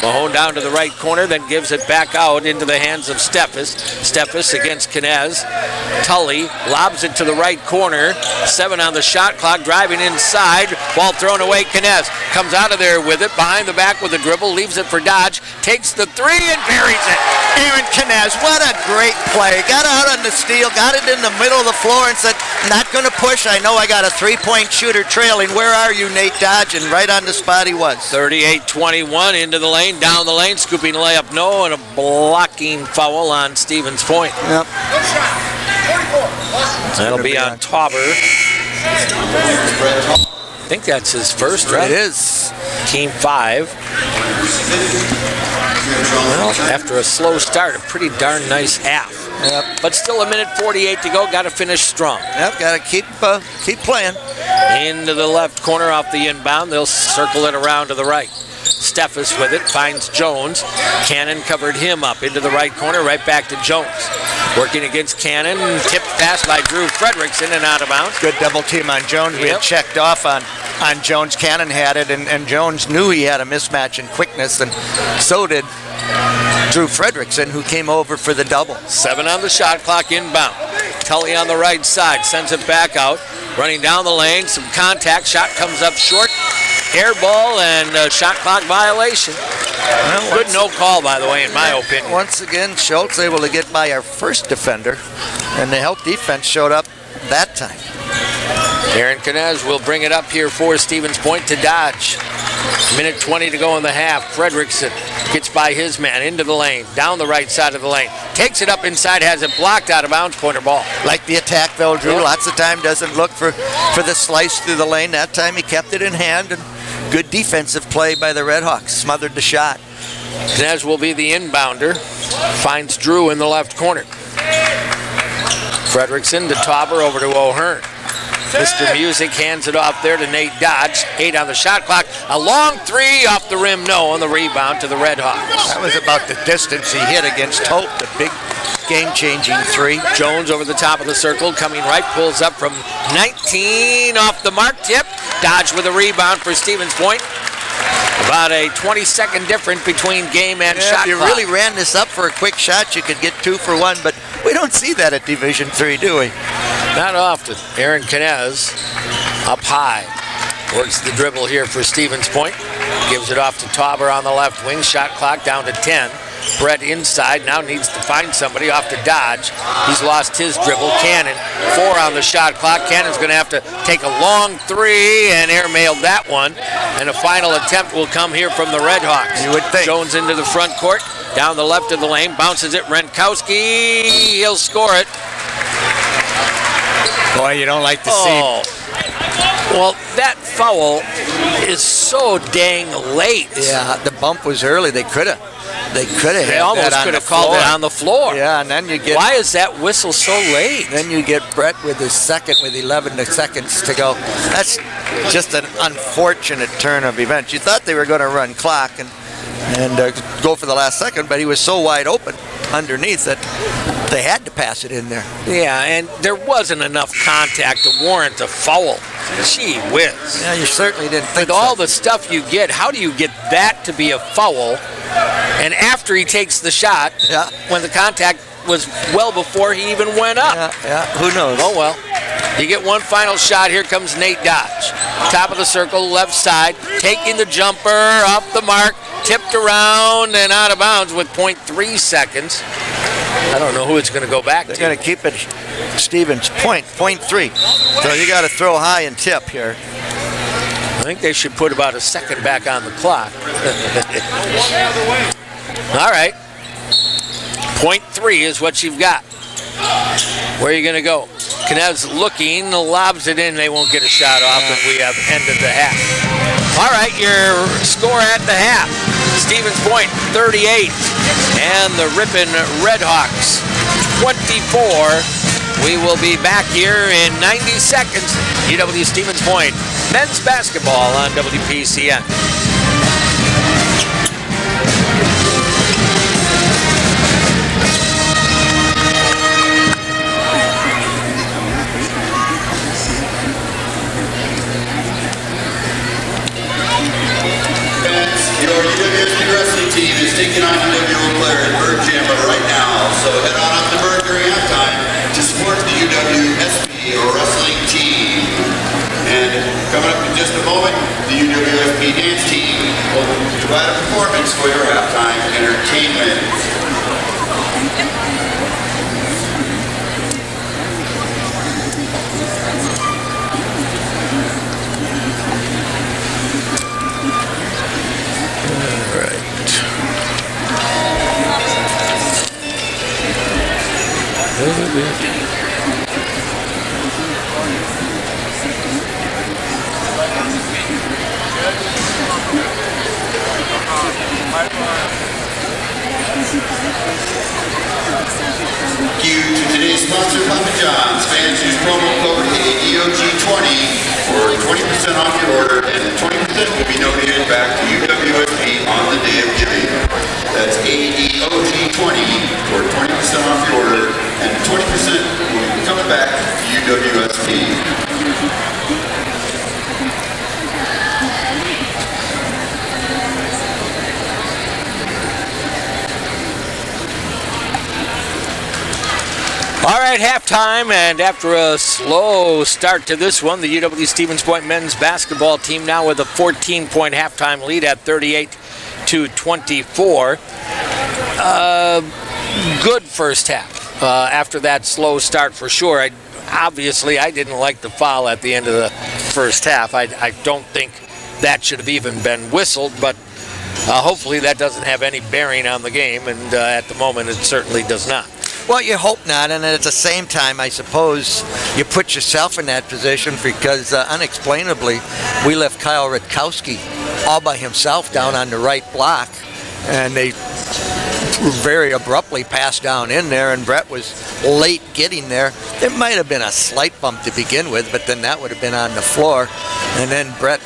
Mahone down to the right corner, then gives it back out into the hands of Steffes. Steffes against Knez. Tully lobs it to the right corner. 7 on the shot clock, driving inside. Ball thrown away. Knez comes out of there with it, behind the back with a dribble, leaves it for Dodge, takes the 3 and buries it. Aaron Knez, what a great play. Got out on the steal, got it in the middle of the floor and said, not going to push. I know I got a 3-point shooter trailing. Where are you, Nate Dodge? And right on the spot he was. 38-21 into the lane, down the lane, scooping layup no, and a blocking foul on Stevens Point. Yep. That'll be on Tauber. I think that's his first, right? It is. Team 5. Well, after a slow start, a pretty darn nice half. Yep. But still a minute 48 to go. Got to finish strong. Yep, got to keep playing. Into the left corner off the inbound. They'll circle it around to the right. Steffes with it, finds Jones. Cannon covered him up into the right corner, right back to Jones. Working against Cannon, tipped pass by Drew Frederickson and out of bounds. Good double team on Jones. We had checked off on Jones. Cannon had it, and Jones knew he had a mismatch in quickness, and so did Drew Frederickson, who came over for the double. 7 on the shot clock inbound. Tully on the right side, sends it back out. Running down the lane, some contact, shot comes up short. Air ball and shot clock violation. Well, good no call, by the way, in my opinion. Once again, Schultz able to get by our first defender, and the help defense showed up that time. Aaron Knez will bring it up here for Stevens Point to Dodge. Minute 20 to go in the half. Frederickson gets by his man into the lane, down the right side of the lane. Takes it up inside, has it blocked out of bounds, pointer ball. Like the attack though, Drew. Yep. Lots of time doesn't look for the slice through the lane. That time he kept it in hand, and good defensive play by the Redhawks. Smothered the shot. Knez will be the inbounder. Finds Drew in the left corner. Frederickson to Tauber, over to O'Hearn. Mr. Music hands it off there to Nate Dodge. 8 on the shot clock. A long 3 off the rim, no, on the rebound to the Redhawks. That was about the distance he hit against Hope, the big game-changing 3. Jones over the top of the circle, coming right, pulls up from 19 off the mark tip. Dodge with a rebound for Stevens Point. About a 20-second difference between game and shot clock. If you really ran this up for a quick shot, you could get 2 for 1, but we don't see that at Division III, do we? Not often. Aaron Knez up high. Works the dribble here for Stevens Point. Gives it off to Tauber on the left wing. Shot clock down to 10. Brett inside, now needs to find somebody off to Dodge. He's lost his dribble. Cannon, 4 on the shot clock. Cannon's going to have to take a long 3 and airmailed that one. And a final attempt will come here from the Redhawks. You would think. Jones into the front court, down the left of the lane, bounces it. Renkowski, he'll score it. Boy, you don't like to see. Well, that foul is so dang late. Yeah, the bump was early. They could have. They almost could have called it on the floor. Yeah, and then you get. Why is that whistle so late? Then you get Brett with his second with 11 seconds to go. That's just an unfortunate turn of events. You thought they were going to run clock and go for the last second, but he was so wide open underneath that they had to pass it in there. Yeah, and there wasn't enough contact to warrant a foul. Gee whiz. Yeah, you certainly didn't think With all the stuff you get, how do you get that to be a foul? And after he takes the shot, when the contact was well before he even went up. Yeah, who knows? Oh, well. You get one final shot. Here comes Nate Dodge. Top of the circle, left side, taking the jumper off the mark, tipped around and out of bounds with 0.3 seconds. I don't know who it's going to go back to. They're going to keep it Stevens Point, 0.3. So you got to throw high and tip here. I think they should put about a second back on the clock. All right. 0.3 is what you've got. Where are you going to go? Knez looking, lobs it in. They won't get a shot off, and we have ended the half. All right, your score at the half. Stevens Point, 38. And the Ripon Redhawks, 24. We will be back here in 90 seconds. UW Stevens Point men's basketball on WPCN. taking on UWO player at Bird Jammer right now. So head on up to Bird during halftime to support the UWSP wrestling team. And coming up in just a moment, the UWSP dance team will provide a performance for your halftime entertainment. Thank you to today's sponsor, Papa John's. Fans use promo code AEOG20 for 20% off your order, and 20% will be donated back to UWSP on the day of giving. That's AEOG20 for 20% off your order, and 20% will be coming back to UWSP. All right, halftime, and after a slow start to this one, the UW Stevens Point men's basketball team now with a 14-point halftime lead at 38-24. Good first half after that slow start for sure. Obviously, I didn't like the foul at the end of the first half. I don't think that should have even been whistled, but hopefully that doesn't have any bearing on the game, and at the moment it certainly does not. Well, you hope not, and at the same time, I suppose you put yourself in that position because unexplainably, we left Kyle Rutkowski all by himself down on the right block, and they very abruptly passed down in there, and Brett was late getting there. There might have been a slight bump to begin with, but then that would have been on the floor, and then Brett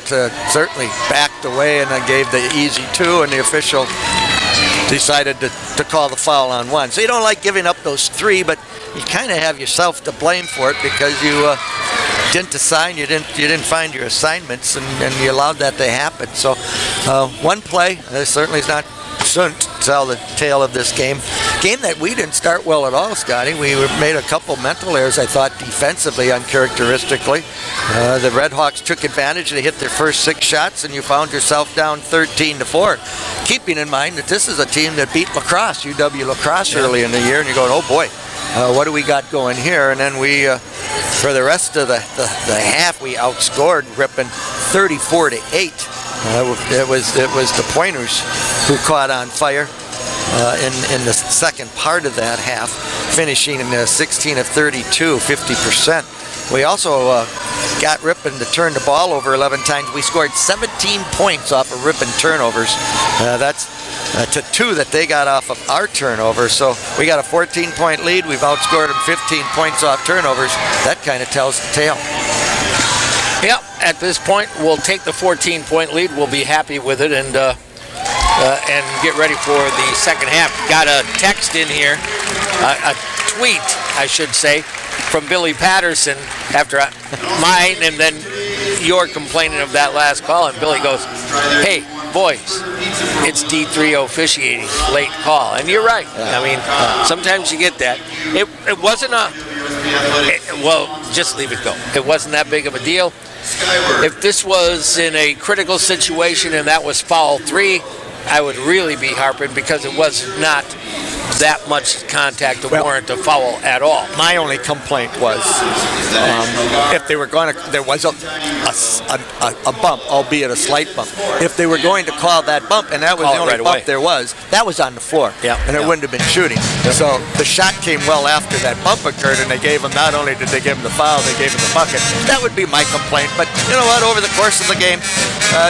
certainly backed away and gave the easy two, and the official decided to call the foul on one. So you don't like giving up those three, but you kind of have yourself to blame for it because you didn't assign, you didn't find your assignments, and you allowed that to happen. So one play certainly is not shouldn't tell the tale of this game that we didn't start well at all, Scotty. We made a couple mental errors, I thought, defensively, uncharacteristically. The Redhawks took advantage. They hit their first 6 shots, and you found yourself down 13-4. Keeping in mind that this is a team that beat lacrosse, UW lacrosse, early in the year, and you're going, oh boy, what do we got going here? And then we, for the rest of the half, we outscored Ripon 34-8. It was the Pointers who caught on fire in the second part of that half, finishing in 16 of 32, 50%. We also got Ripon to turn the ball over 11 times. We scored 17 points off of Ripon turnovers. That's to 2 that they got off of our turnover. So we got a 14-point lead. We've outscored them 15 points off turnovers. That kind of tells the tale. Yep, at this point, we'll take the 14-point lead. We'll be happy with it and get ready for the second half. Got a text in here, a tweet, I should say, from Billy Patterson after mine, and then you're complaining of that last call, and Billy goes, hey, boys, it's D3 officiating, late call. And you're right. I mean, sometimes you get that. It wasn't well, just leave it go. It wasn't that big of a deal. If this was in a critical situation and that was foul 3, I would really be harping because it was not that much contact to warrant a foul at all. My only complaint was if they were going to, there was a bump, albeit a slight bump. If they were going to call that bump, and that was the only bump there was, that was on the floor, and it wouldn't have been shooting. So the shot came well after that bump occurred, and they gave him, not only did they give him the foul, they gave him the bucket. That would be my complaint. But you know what? Over the course of the game,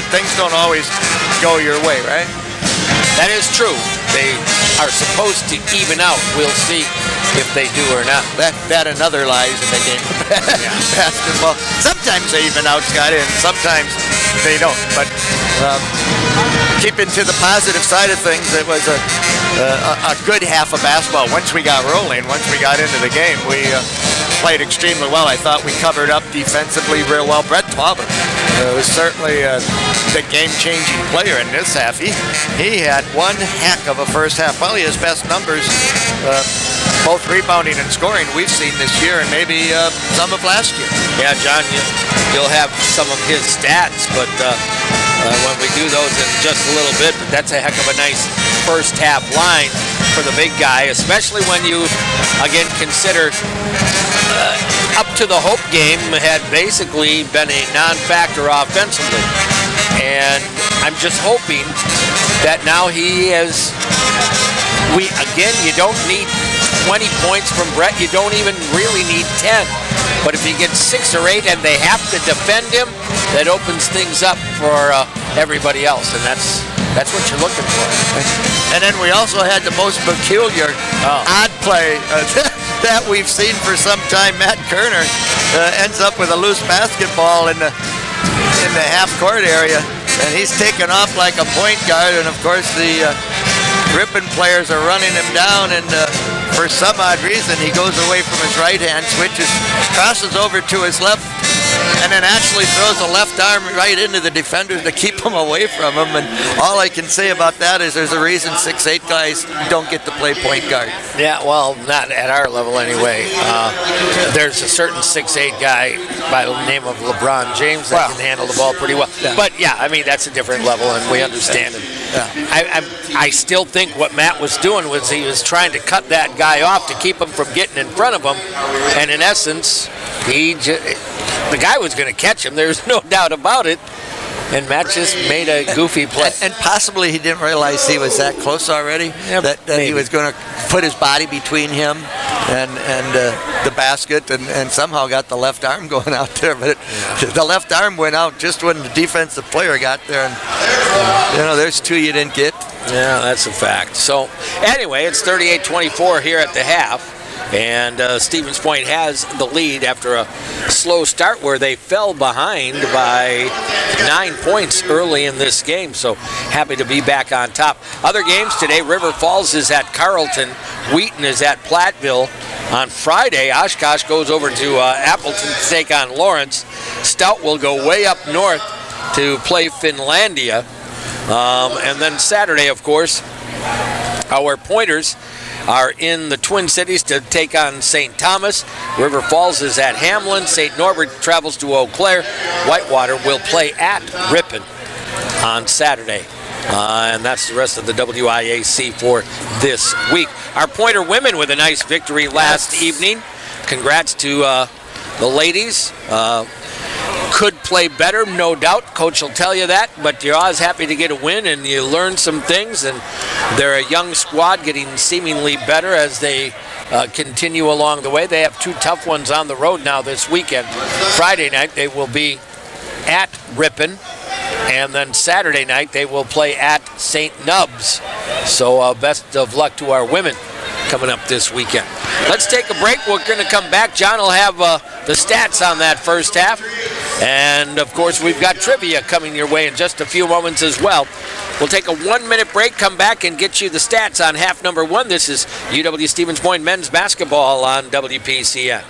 things don't always go your way, right? That is true. They are supposed to even out. We'll see if they do or not. That and other lies in the game of basketball. Sometimes they even out, Scotty, and sometimes they don't. But keeping to the positive side of things, it was a good half of basketball. Once we got rolling, once we got into the game, we played extremely well. I thought we covered up defensively real well. Brett Tauber was certainly the game-changing player in this half. He had one heck of a first half, probably his best numbers, both rebounding and scoring we've seen this year, and maybe some of last year. Yeah, John, you'll have some of his stats, but when we do those in just a little bit, but that's a heck of a nice first half line for the big guy, especially when you, again, consider up to the Hope game had basically been a non-factor offensively. And I'm just hoping that now he is, you don't need 20 points from Brett, you don't even really need 10. But if he gets 6 or 8 and they have to defend him, that opens things up for everybody else, and that's what you're looking for. And then we also had the most peculiar odd play that we've seen for some time. Matt Kerner ends up with a loose basketball in the half-court area, and he's taken off like a point guard, and of course the Ripon players are running him down, and for some odd reason he goes away from his right hand, crosses over to his left, and then actually throws a left arm right into the defenders to keep him away from him. And all I can say about that is there's a reason 6'8" guys don't get to play point guard. Yeah, well, not at our level anyway. There's a certain 6'8" guy by the name of LeBron James that can handle the ball pretty well. Yeah. But yeah, I mean, that's a different level, and we understand it. Yeah. I still think what Matt was doing was he was trying to cut that guy off to keep him from getting in front of him, and in essence, the guy was going to catch him. There's no doubt about it. And Matt just made a goofy play. And possibly he didn't realize he was that close already, that he was going to put his body between him and the basket, and somehow got the left arm going out there. But the left arm went out just when the defensive player got there. And, there's 2 you didn't get. Yeah, that's a fact. So, anyway, it's 38-24 here at the half. And Stevens Point has the lead after a slow start where they fell behind by 9 points early in this game. So happy to be back on top. Other games today, River Falls is at Carleton. Wheaton is at Platteville. On Friday, Oshkosh goes over to Appleton to take on Lawrence. Stout will go way up north to play Finlandia. And then Saturday, of course, our Pointers are in the Twin Cities to take on St. Thomas. River Falls is at Hamlin. St. Norbert travels to Eau Claire. Whitewater will play at Ripon on Saturday. And that's the rest of the WIAC for this week. Our Pointer women with a nice victory last evening. Congrats to the ladies. Could play better, no doubt. Coach will tell you that, but you're always happy to get a win, and you learn some things, and they're a young squad getting seemingly better as they continue along the way. They have 2 tough ones on the road now this weekend. Friday night they will be at Ripon, and then Saturday night they will play at St. Nubs. So best of luck to our women coming up this weekend. Let's take a break. We're going to come back. John will have the stats on that first half. And, of course, we've got trivia coming your way in just a few moments as well. We'll take a 1-minute break, come back, and get you the stats on half number 1. This is UW Stevens Point men's basketball on WPCN.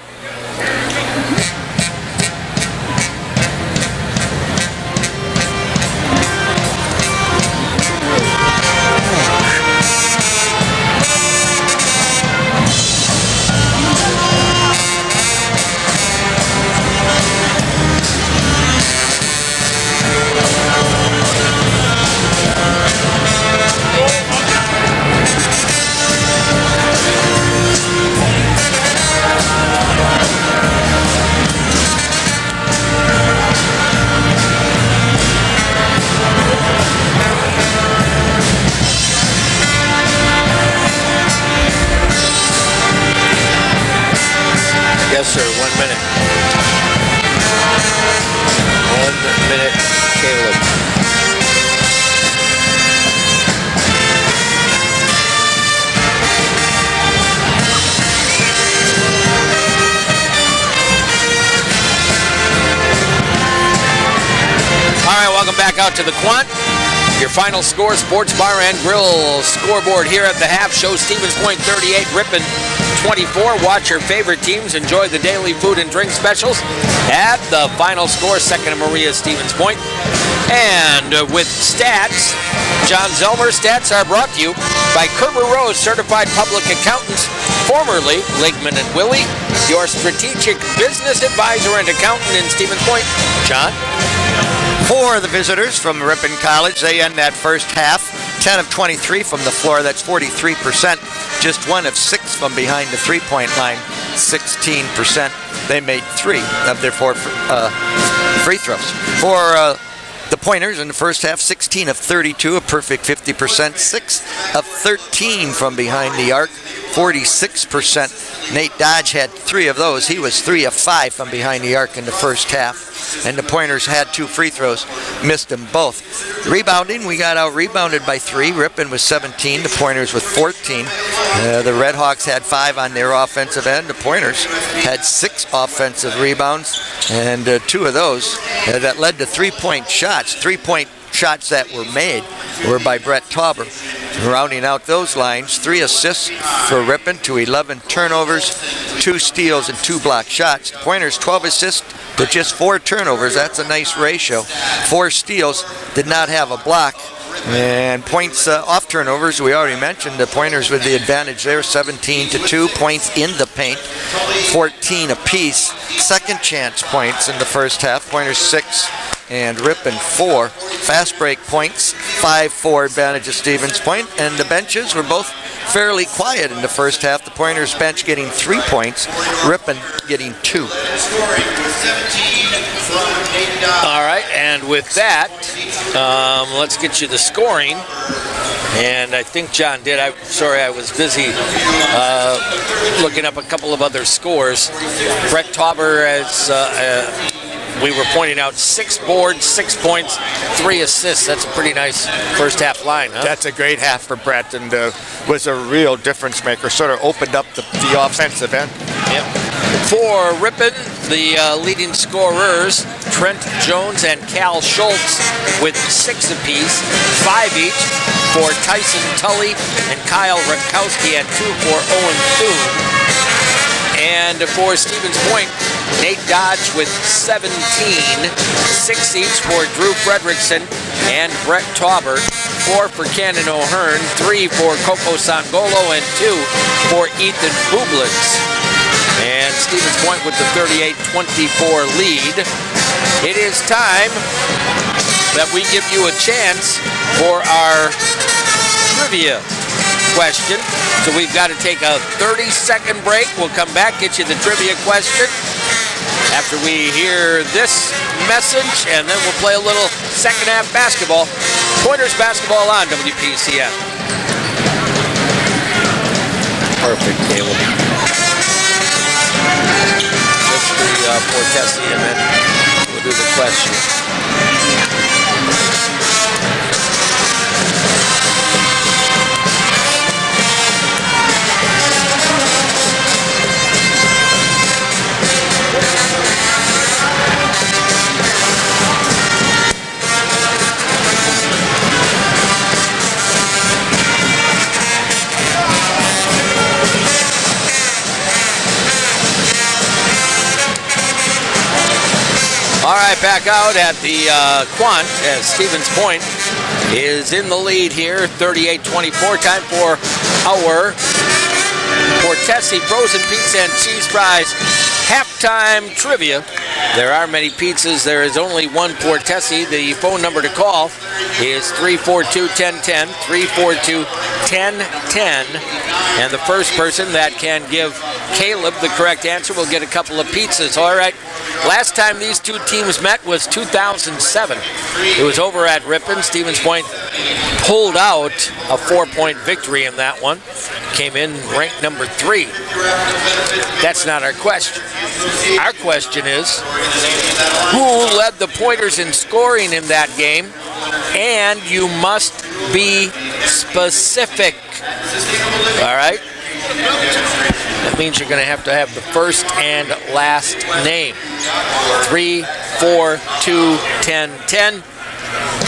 Yes, sir. 1 minute. 1 minute, Caleb. All right, welcome back out to the Quant. Your final score, Sports Bar and Grill scoreboard here at the half shows Stevens Point 38, Ripon 24. Watch your favorite teams enjoy the daily food and drink specials at the final score, second to Maria Stevens Point. And with stats, John Zelmer stats are brought to you by Kerber Rose Certified Public Accountants, formerly Ligman and Willie, your strategic business advisor and accountant in Stevens Point. John? For the visitors from Ripon College, they end that first half 10 of 23 from the floor. That's 43%. Just 1 of 6 from behind the three-point line, 16%. They made 3 of their 4 free throws. For the Pointers in the first half, 16 of 32, a perfect 50%, 6 of 13 from behind the arc, 46%. Nate Dodge had 3 of those. He was 3 of 5 from behind the arc in the first half. And the Pointers had 2 free throws, missed them both. Rebounding, we got out rebounded by 3. Ripon was 17, the Pointers with 14. The Redhawks had 5 on their offensive end. The Pointers had 6 offensive rebounds, and 2 of those that led to 3-point shots. 3-point shots that were made were by Brett Tauber. Rounding out those lines, 3 assists for Ripon to 11 turnovers, 2 steals, and 2 block shots. The Pointers 12 assists to just 4 turnovers. That's a nice ratio. 4 steals, did not have a block. And points off turnovers, we already mentioned the Pointers with the advantage there, 17-2. Points in the paint, 14 apiece. Second chance points in the first half, Pointers 6 and Ripon 4. Fast break points, 5-4 advantage of Stevens Point. And the benches were both fairly quiet in the first half. The Pointers bench getting 3 points, Ripon getting 2. All right, and with that, let's get you the scoring. And I think John did. I'm sorry, I was busy looking up a couple of other scores. Brett Tauber, as we were pointing out, 6 boards, 6 points, 3 assists. That's a pretty nice first half line, huh? That's a great half for Brett, and was a real difference maker. Sort of opened up the offensive end. Yep. For Ripon, the leading scorers, Trent Jones and Cal Schultz with 6 apiece, 5 each for Tyson Tully and Kyle Rakowski, and 2 for Owen Thune. And for Stevens Point, Nate Dodge with 17, 6 each for Drew Fredrickson and Brett Tauber, 4 for Cannon O'Hearn, 3 for Coco Sangolo, and 2 for Ethan Bublitz. And Stevens Point with the 38-24 lead. It is time that we give you a chance for our trivia question. So we've got to take a 30-second break. We'll come back, get you the trivia question after we hear this message, and then we'll play a little second half basketball. Pointers basketball on WPCN. Perfect, Caleb. Just the Portesi, and then we'll do the question. All right, back out at the Quant as Stevens Point is in the lead here, 38-24. Time for our Portesi Frozen Pizza and Cheese Fries halftime trivia. There are many pizzas. There is only one Portesi. The phone number to call is 342-1010, 342-1010. And the first person that can give Caleb the correct answer will get a couple of pizzas. All right. Last time these two teams met was 2007. It was over at Ripon. Stevens Point pulled out a 4-point victory in that one. Came in ranked number 3. That's not our question. Our question is, who led the Pointers in scoring in that game? And you must be specific. All right? That means you're going to have the first and last name. 3, 4, 2, 10, 10.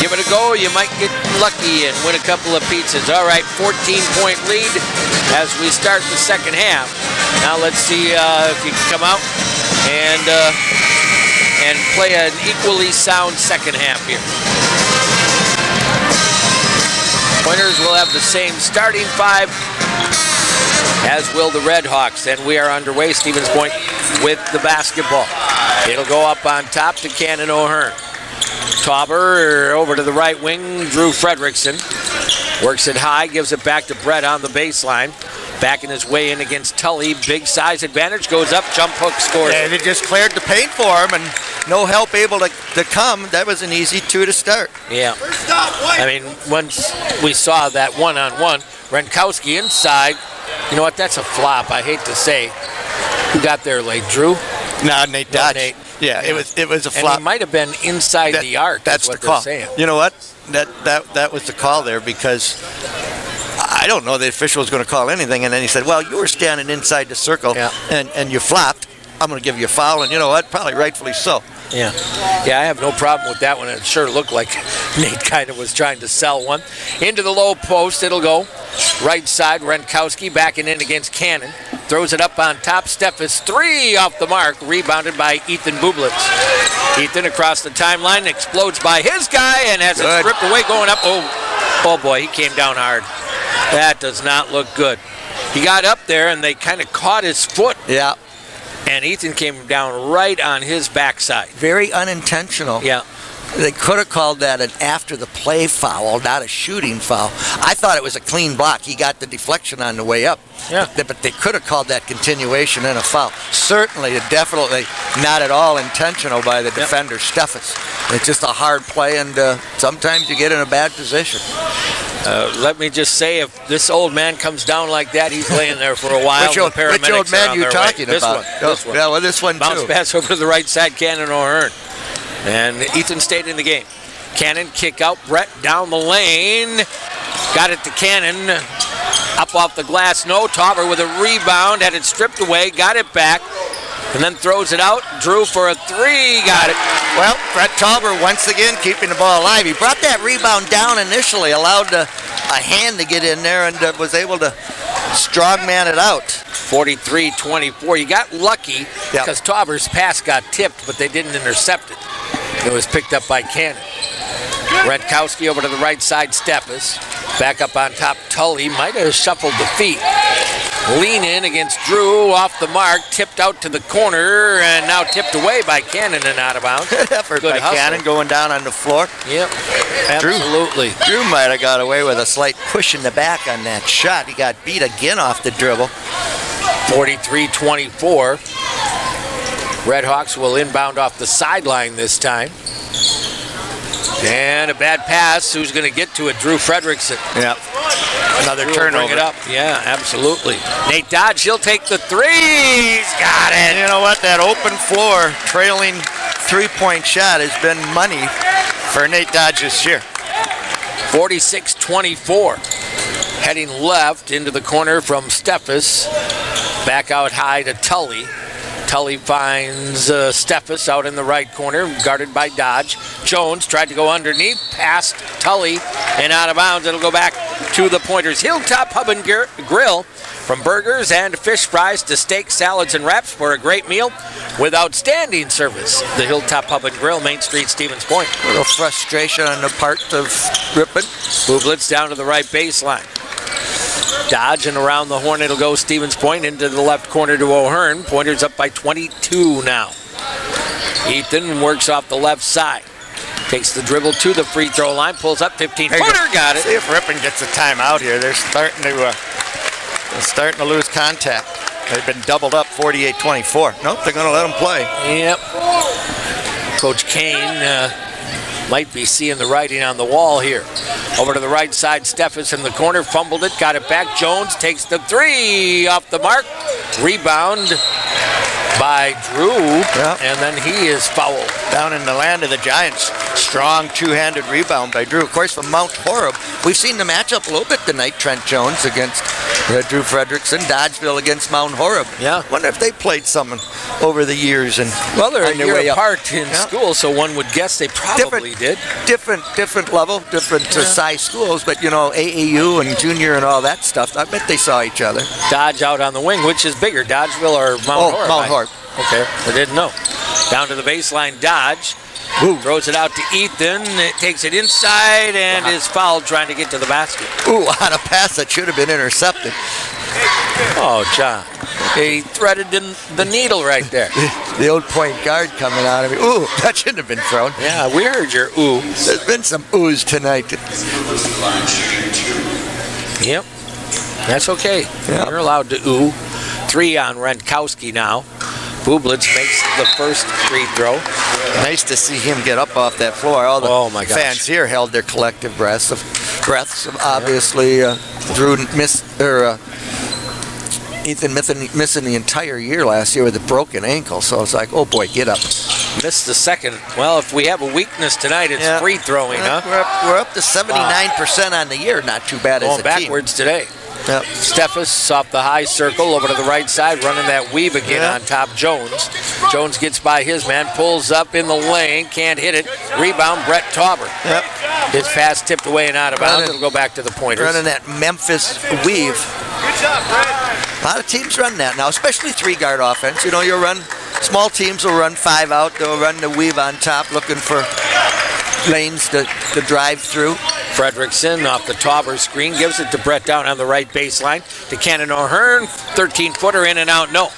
Give it a go. You might get lucky and win a couple of pizzas. All right, 14-point lead as we start the second half. Now let's see if he can come out and play an equally sound second half here. Pointers will have the same starting 5, as will the Redhawks. And we are underway. Stevens Point with the basketball. It'll go up on top to Cannon O'Hearn. Tauber over to the right wing. Drew Fredrickson works it high, gives it back to Brett on the baseline. Backing his way in against Tully. Big size advantage. Goes up. Jump hook scores. And it just cleared the paint for him, and no help able to come. That was an easy 2 to start. Yeah. I mean, once we saw that one-on-one, Renkowski inside. You know what? That's a flop. I hate to say. Who got there late? Drew? No, Nate Dodge. Nate. Yeah, it was a flop. And he might have been inside the arc. That's what the call. They're saying. You know what? That was the call there, because I don't know the official was going to call anything, and then he said, well, you were standing inside the circle, and you flopped. I'm going to give you a foul, and you know what? Probably rightfully so. Yeah, I have no problem with that one. It sure looked like Nate kind of was trying to sell one. Into the low post, it'll go. Right side, Renkowski backing in against Cannon. Throws it up on top. Steffes 3 off the mark. Rebounded by Ethan Bublitz. Ethan across the timeline, explodes by his guy, and has it stripped away going up. Oh boy, he came down hard. That does not look good. He got up there, and they kind of caught his foot. Yeah. And Ethan came down right on his backside. Very unintentional. Yeah. They could have called that an after-the-play foul, not a shooting foul. I thought it was a clean block. He got the deflection on the way up. Yeah. But they could have called that continuation and a foul. Certainly, definitely not at all intentional by the defender, Steffes. It's just a hard play, and sometimes you get in a bad position. Let me just say, if this old man comes down like that, he's laying there for a while. Which old man are you talking about? This one. Yeah, well, this one Bounce too. pass over to the right side, Cannon O'Hearn. And Ethan stayed in the game. Cannon kick out, Brett down the lane. Got it to Cannon. Up off the glass, no. Tauber with a rebound, had it stripped away, got it back. And then throws it out. Drew for a 3, got it. Well, Brett Tauber once again keeping the ball alive. He brought that rebound down initially, allowed a hand to get in there, and was able to strongman it out. 43-24. You got lucky because Tauber's pass got tipped, but they didn't intercept it. It was picked up by Cannon. Renkowski over to the right side, Steffes. Back up on top, Tully might have shuffled the feet. Lean in against Drew, off the mark, tipped out to the corner, and now tipped away by Cannon and out of bounds. Good effort by Cannon going down on the floor. Yep, absolutely. Drew might have got away with a slight push in the back on that shot. He got beat again off the dribble. 43-24. Redhawks will inbound off the sideline this time. And a bad pass. Who's going to get to it? Drew Fredrickson. Yeah. Another turnover. Bring it up. Yeah, absolutely. Nate Dodge, he'll take the 3. He's got it. You know what? That open floor trailing 3-point shot has been money for Nate Dodge this year. 46-24. Heading left into the corner from Steffes. Back out high to Tully. Tully finds Steffes out in the right corner, guarded by Dodge. Jones tried to go underneath, past Tully, and out of bounds. It'll go back to the Pointers. Hilltop Pub and Grill. From burgers and fish fries to steak, salads, and wraps for a great meal with outstanding service. The Hilltop Pub and Grill, Main Street, Stevens Point. A little frustration on the part of Ripon. Bublitz down to the right baseline. Dodge and around the horn it'll go. Stevens Point into the left corner to O'Hearn. Pointers up by 22 now. Ethan works off the left side. Takes the dribble to the free throw line. Pulls up 15-footer. Got it. See if Ripon gets a timeout here. They're starting to lose contact. They've been doubled up 48-24. Nope, they're going to let them play. Yep. Coach Kane might be seeing the writing on the wall here. Over to the right side, Steffes in the corner, fumbled it, got it back. Jones takes the 3 off the mark. Rebound by Drew, and then he is fouled. Down in the land of the Giants. Strong two-handed rebound by Drew. Of course, from Mount Horeb, we've seen the matchup a little bit tonight, Trent Jones against Drew Frederickson, Dodgeville against Mount Horeb. Yeah. Wonder if they played someone over the years. And well, they're a on their year way up. apart in school, so one would guess they probably did. Different level, different size schools, but you know, AAU and junior and all that stuff. I bet they saw each other. Dodge out on the wing. Which is bigger, Dodgeville or Mount Horeb? Mount Horeb. Okay, I didn't know. Down to the baseline, Dodge. Ooh. Throws it out to Ethan. It takes it inside and is fouled trying to get to the basket. Ooh, on a pass that should have been intercepted. Oh, John. He threaded in the needle right there. The old point guard coming out of me. Ooh, that shouldn't have been thrown. Yeah, we heard your ooh. There's been some oohs tonight. Yep. That's okay. Yep. You're allowed to ooh. 3 on Renkowski now. Bublitz makes the first free throw. Nice to see him get up off that floor. All the my gosh. fans here held their collective breaths. Obviously, Drew missed, or Ethan missing the entire year last year with a broken ankle. So it's like, oh boy, get up. Missed the second. Well, if we have a weakness tonight, it's free throwing, huh? We're up to 79% on the year. Not too bad as a Going team. backwards today. Yep. Steffes off the high circle over to the right side, running that weave again on top Jones. Jones gets by his man, pulls up in the lane, can't hit it. Rebound, Brett Tauber. Yep. His pass tipped away and out of bounds. It'll go back to the pointers. Running that Memphis weave. Good job, Brett. A lot of teams run that now, especially 3-guard offense. You know, you'll run, small teams will run 5 out. They'll run the weave on top, looking for lanes to drive through. Fredrickson off the Tauber screen, gives it to Brett down on the right baseline. To Cannon O'Hearn, 13-footer in and out, no.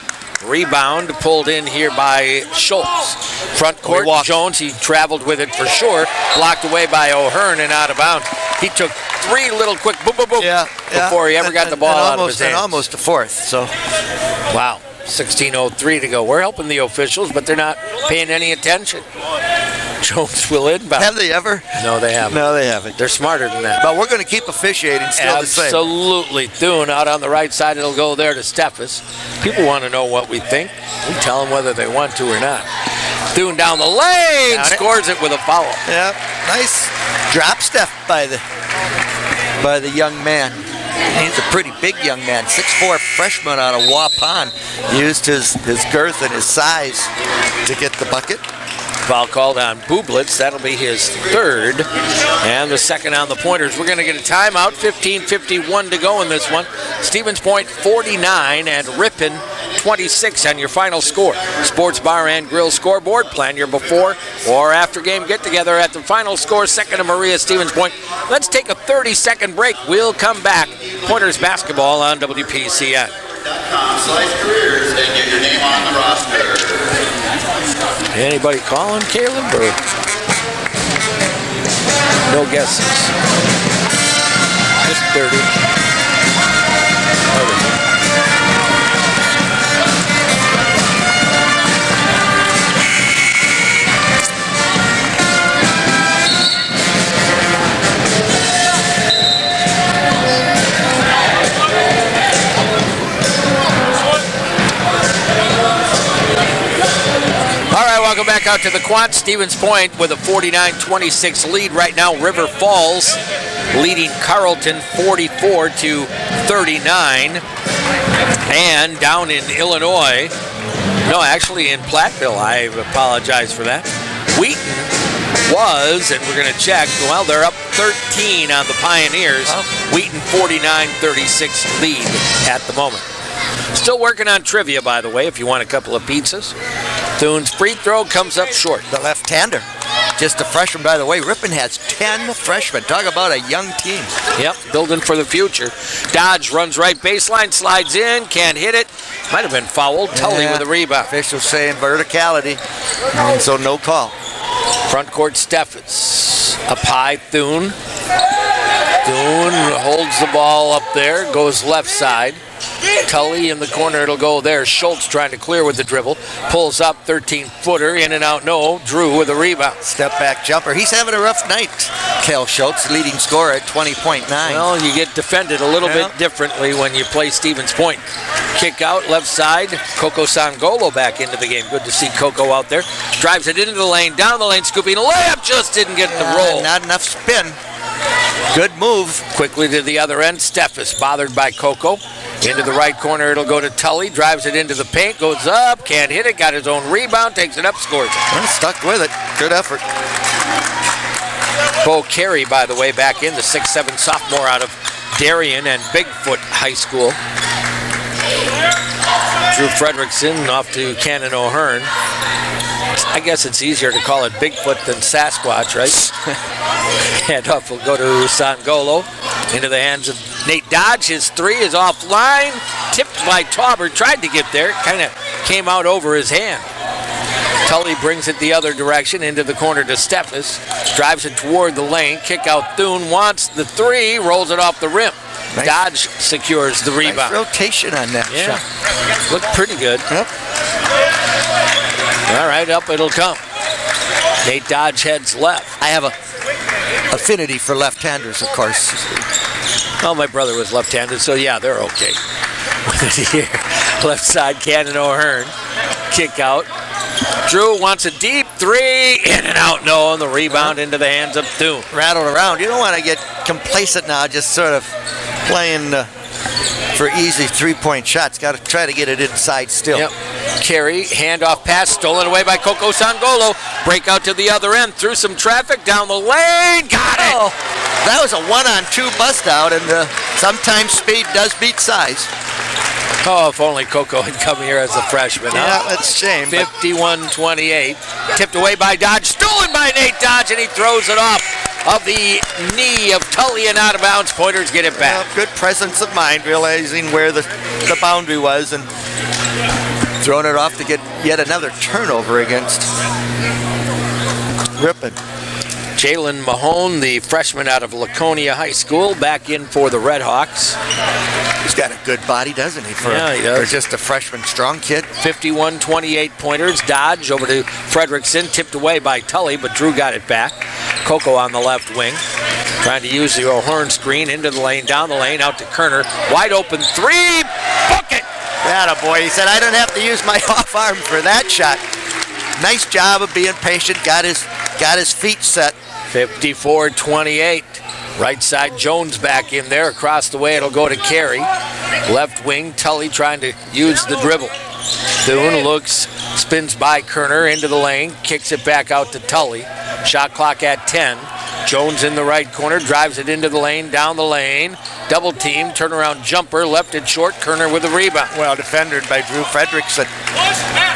Rebound pulled in here by Schultz. Front court, Jones, he traveled with it for sure. Blocked away by O'Hearn and out of bounds. He took 3 little quick boop, boop, boop before he ever got the ball out of his hands. And almost a fourth, so. Wow, 16:03 to go. We're helping the officials, but they're not paying any attention. Jones will inbound. Have they ever? No, they haven't. No, they haven't. They're smarter than that. But we're going to keep officiating still the same. Absolutely. Thune out on the right side. It'll go there to Steffes. People want to know what we think. We tell them whether they want to or not. Thune down the lane. Scores it with a foul. Yep. Nice drop step by the young man. He's a pretty big young man. 6'4" freshman out of Waupun. Used his girth and his size to get the bucket. Foul called on Bublitz. That'll be his 3rd. And the 2nd on the pointers. We're going to get a timeout. 15:51 to go in this one. Stevens Point 49 and Ripon 26 on your final score. Sports Bar and Grill scoreboard. Plan your before or after game get-together at the final score. 2nd to Maria, Stevens Point. Let's take a 30-second break. We'll come back. Pointers basketball on WPCN. /careers and get your name on the roster. Anybody calling, Caleb, or no guesses? Just 30. Welcome back out to the quad. Stevens Point with a 49-26 lead right now. River Falls leading Carleton 44-39. And down in Illinois, no, actually in Platteville, I apologize for that. Wheaton was, and we're going to check, well, they're up 13 on the Pioneers. Wheaton 49-36 lead at the moment. Still working on trivia, by the way, if you want a couple of pizzas. Thune's free throw comes up short. The left-hander. Just a freshman, by the way. Ripon has 10 freshmen. Talk about a young team. Yep, building for the future. Dodge runs right baseline, slides in, can't hit it. Might have been fouled. Tully with a rebound. Officials saying verticality, and so no call. Front court Steffes. Up high, Thune. Thune holds the ball up there, goes left side. Tully in the corner, it'll go there. Schultz trying to clear with the dribble. Pulls up, 13-footer, in and out, no. Drew with a rebound. Step back jumper. He's having a rough night. Kel Schultz, leading scorer at 20.9. Well, you get defended a little bit differently when you play Stevens Point. Kick out, left side. Coco Sangolo back into the game. Good to see Coco out there. Drives it into the lane, down the lane, scooping a layup. Just didn't get the roll. Not enough spin. Good move. Quickly to the other end. Steffes bothered by Coco. Into the right corner, it'll go to Tully. Drives it into the paint, goes up, can't hit it, got his own rebound, takes it up, scores it. Well, stuck with it. Good effort. Bo Carey, by the way, back in, the 6'7" sophomore out of Darien and Bigfoot High School. Drew Fredrickson off to Cannon O'Hearn. I guess it's easier to call it Bigfoot than Sasquatch, right? Handoff will go to Sangolo. Into the hands of Nate Dodge. His three is offline. Tipped by Tauber. Tried to get there. Kind of came out over his hand. Tully brings it the other direction into the corner to Steffes. Drives it toward the lane. Kick out Thune. Wants the three. Rolls it off the rim. Nice. Dodge secures the rebound. Nice rotation on that shot. Looked pretty good. Yep. All right, up it'll come. Nate Dodge heads left. I have a affinity for left-handers, of course. Well, my brother was left-handed, so yeah, they're okay. Here, left side, Cannon O'Hearn. Kick out. Drew wants a deep three. In and out, no, on the rebound into the hands of Thune. Rattled around. You don't want to get complacent now, just sort of playing for easy three-point shots. Got to try to get it inside still. Yep. Carey, handoff pass, stolen away by Coco Sangolo. Break out to the other end, through some traffic, down the lane, got it! Oh, that was a 1-on-2 bust out, and sometimes speed does beat size. Oh, if only Coco had come here as a freshman. Yeah, that's a shame. 51-28. Tipped away by Dodge, stolen by Nate Dodge, and he throws it off of the knee of Tully and out of bounds. Pointers get it back. Well, good presence of mind, realizing where the boundary was and throwing it off to get yet another turnover against Ripon. Jalen Mahone, the freshman out of Laconia High School, back in for the Redhawks. He's got a good body, doesn't he? Yeah, he does. For just a freshman strong kid. 51-28 pointers. Dodge over to Fredrickson, tipped away by Tully, but Drew got it back. Coco on the left wing, trying to use the O'Hearn screen into the lane, down the lane, out to Kerner. Wide open three, book it! Attaboy. He said, I don't have to use my off arm for that shot. Nice job of being patient, got his feet set. 54-28. Right side, Jones back in there. Across the way, it'll go to Carey. Left wing, Tully trying to use the dribble. Thune looks, spins by Kerner into the lane, kicks it back out to Tully. Shot clock at 10. Jones in the right corner, drives it into the lane, down the lane. Double team, turnaround jumper, left it short. Kerner with a rebound. Well defended by Drew Fredrickson.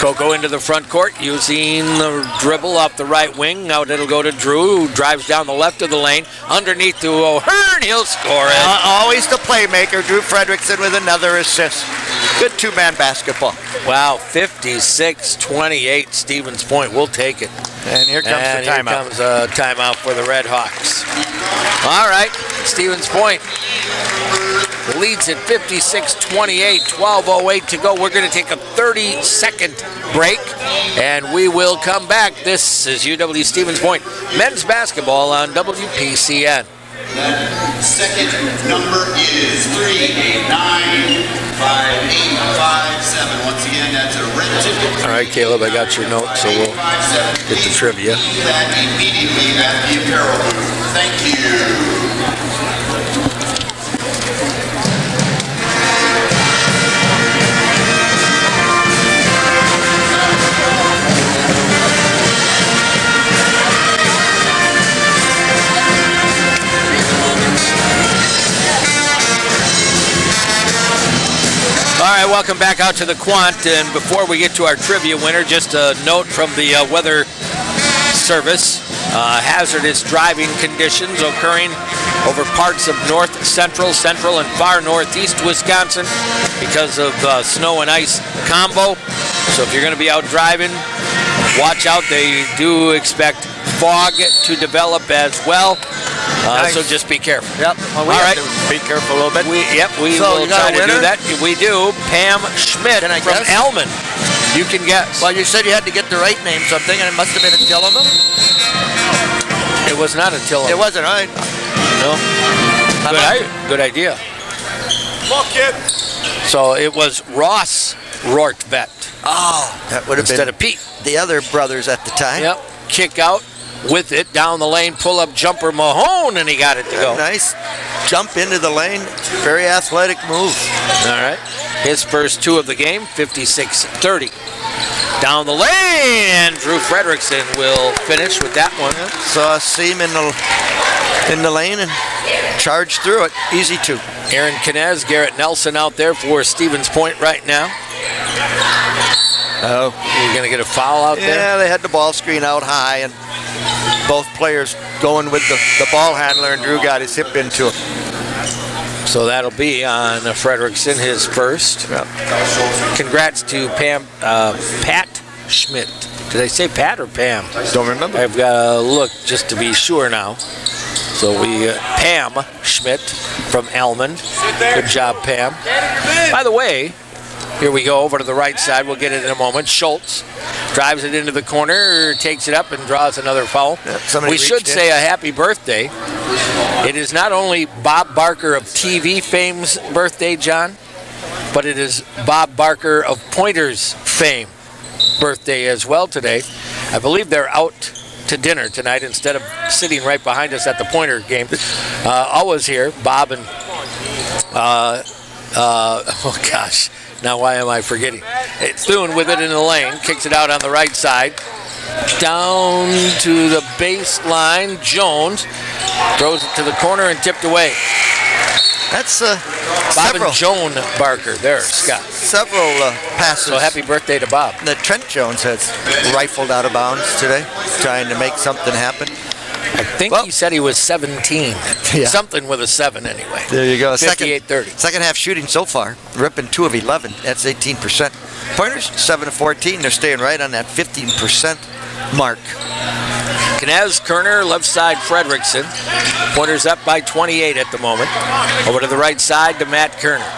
Coco into the front court, using the dribble off the right wing. Out it'll go to Drew, who drives down the left of the lane. Underneath to O'Hearn, he'll score it. Always the playmaker, Drew Fredrickson with another assist. Good two-man basketball. Wow, 56-28, Stevens Point. We'll take it. And here comes the timeout. Here comes a timeout for the Redhawks. All right, Stevens Point leads at 56-28, 12:08 to go. We're going to take a 30-second break, and we will come back. this is UW Stevens Point men's basketball on WPCN. That second number is 3895857. Once again, that's a red ticket. All right, Caleb, I got your note, so we'll get the trivia. That immediately at the apparel booth. Thank you. All right, welcome back out to the Quant, and before we get to our trivia winner, just a note from the Weather Service. Hazardous driving conditions occurring over parts of north, central, and far northeast Wisconsin because of snow and ice combo. So if you're going to be out driving, watch out. They do expect fog to develop as well. Nice. So just be careful. Yep. Well, we all have right. to be careful a little bit. We So will you got try a to do winner? that. We do. Pam Schmidt Can I from guess? Elman. You can guess. Well, you said you had to get the right name something, and it must have been a Tillman. It was not a Tillman. It wasn't, right? No. Good idea. Come on, kid. So it was Ross Rortvet Oh, that would have instead been of Pete. the other brothers at the time. Yep. Kick out. with it. Down the lane, pull-up jumper Mahone, and he got it to go. Nice jump into the lane. Very athletic move. All right. His first 2 of the game, 56-30. Down the lane, and Drew Frederickson will finish with that one. Saw a seam in the lane and charged through it. Easy 2. Aaron Knez, Garrett Nelson out there for Stevens Point right now. Oh, you're going to get a foul out there? Yeah, they had the ball screen out high, and both players going with the ball handler, and Drew got his hip into it. So that'll be on Frederickson, his first. Yep. Congrats to Pat Schmidt. Did I say Pat or Pam? Don't remember. I've got to look just to be sure now. So Pam Schmidt from Elmond. Good job, Pam. By the way, here we go over to the right side. We'll get it in a moment. Schultz drives it into the corner, takes it up, and draws another foul. Yep, we should say a happy birthday. It is not only Bob Barker of TV fame's birthday, John, but it is Bob Barker of Pointers fame birthday as well today. I believe they're out to dinner tonight instead of sitting right behind us at the Pointer game. Always here, Bob and, oh gosh, now why am I forgetting? It's Thune with it in the lane, kicks it out on the right side. Down to the baseline, Jones throws it to the corner and tipped away. That's Bob and Joan Barker there, Scott. Several passes. So happy birthday to Bob. That Trent Jones has rifled out of bounds today, trying to make something happen. I think he said he was 17. Yeah. Something with a 7 anyway. There you go. 58-30. Second half shooting so far. Ripon 2 of 11. That's 18%. Pointers 7 of 14. They're staying right on that 15% mark. Knez, Kerner, left side Frederickson. Pointers up by 28 at the moment. Over to the right side to Matt Kerner.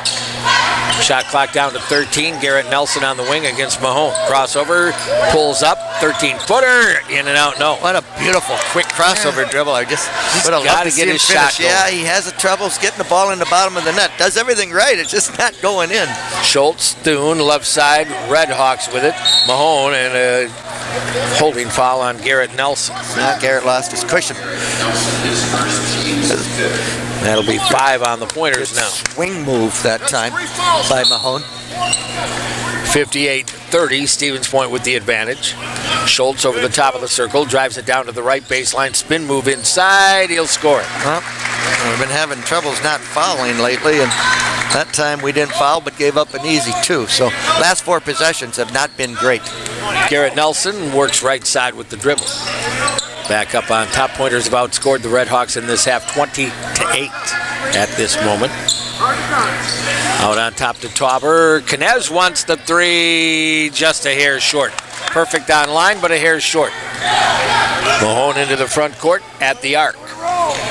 Shot clock down to 13. Garrett Nelson on the wing against Mahone. Crossover, pulls up, 13-footer, in and out, no. What a beautiful, quick crossover dribble. I just would have got loved to get his finish. shot going. Yeah, he has troubles getting the ball in the bottom of the net. Does everything right. It's just not going in. Schultz, Thune, left side, Redhawks with it. Mahone, and a holding foul on Garrett Nelson. Now Garrett lost his cushion. That'll be 5 on the Pointers now. Swing move that time by Mahone. 58-30, Stevens Point with the advantage. Schultz over the top of the circle, drives it down to the right baseline, spin move inside, he'll score it. Well, we've been having troubles not fouling lately, and that time we didn't foul but gave up an easy 2. So last 4 possessions have not been great. Garrett Nelson works right side with the dribble. Back up on top. Pointers have outscored the Redhawks in this half 20-8 at this moment. Out on top to Tauber. Knez wants the 3, just a hair short. Perfect on line, but a hair short. Mahone into the front court at the arc.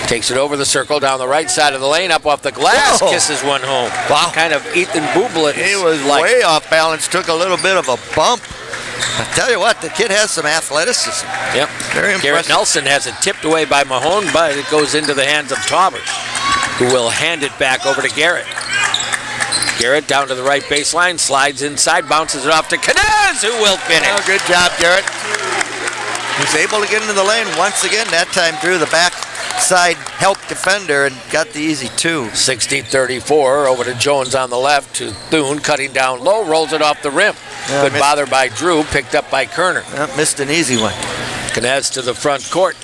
Takes it over the circle, down the right side of the lane, up off the glass, kisses one home. Wow. Kind of Ethan Bublin. He was way off balance, took a little bit of a bump. I tell you what, the kid has some athleticism. Yep. Very impressive. Garrett Nelson has it tipped away by Mahone, but it goes into the hands of Tauber, who will hand it back over to Garrett. Garrett down to the right baseline, slides inside, bounces it off to Knez, who will finish. Oh, good job, Garrett. He's able to get into the lane once again, that time through the back side help defender and got the easy 2. 60-34 over to Jones on the left to Thune, cutting down low, rolls it off the rim. Yeah, Good bother by Drew, picked up by Kerner. Missed an easy one. Knez to the front court.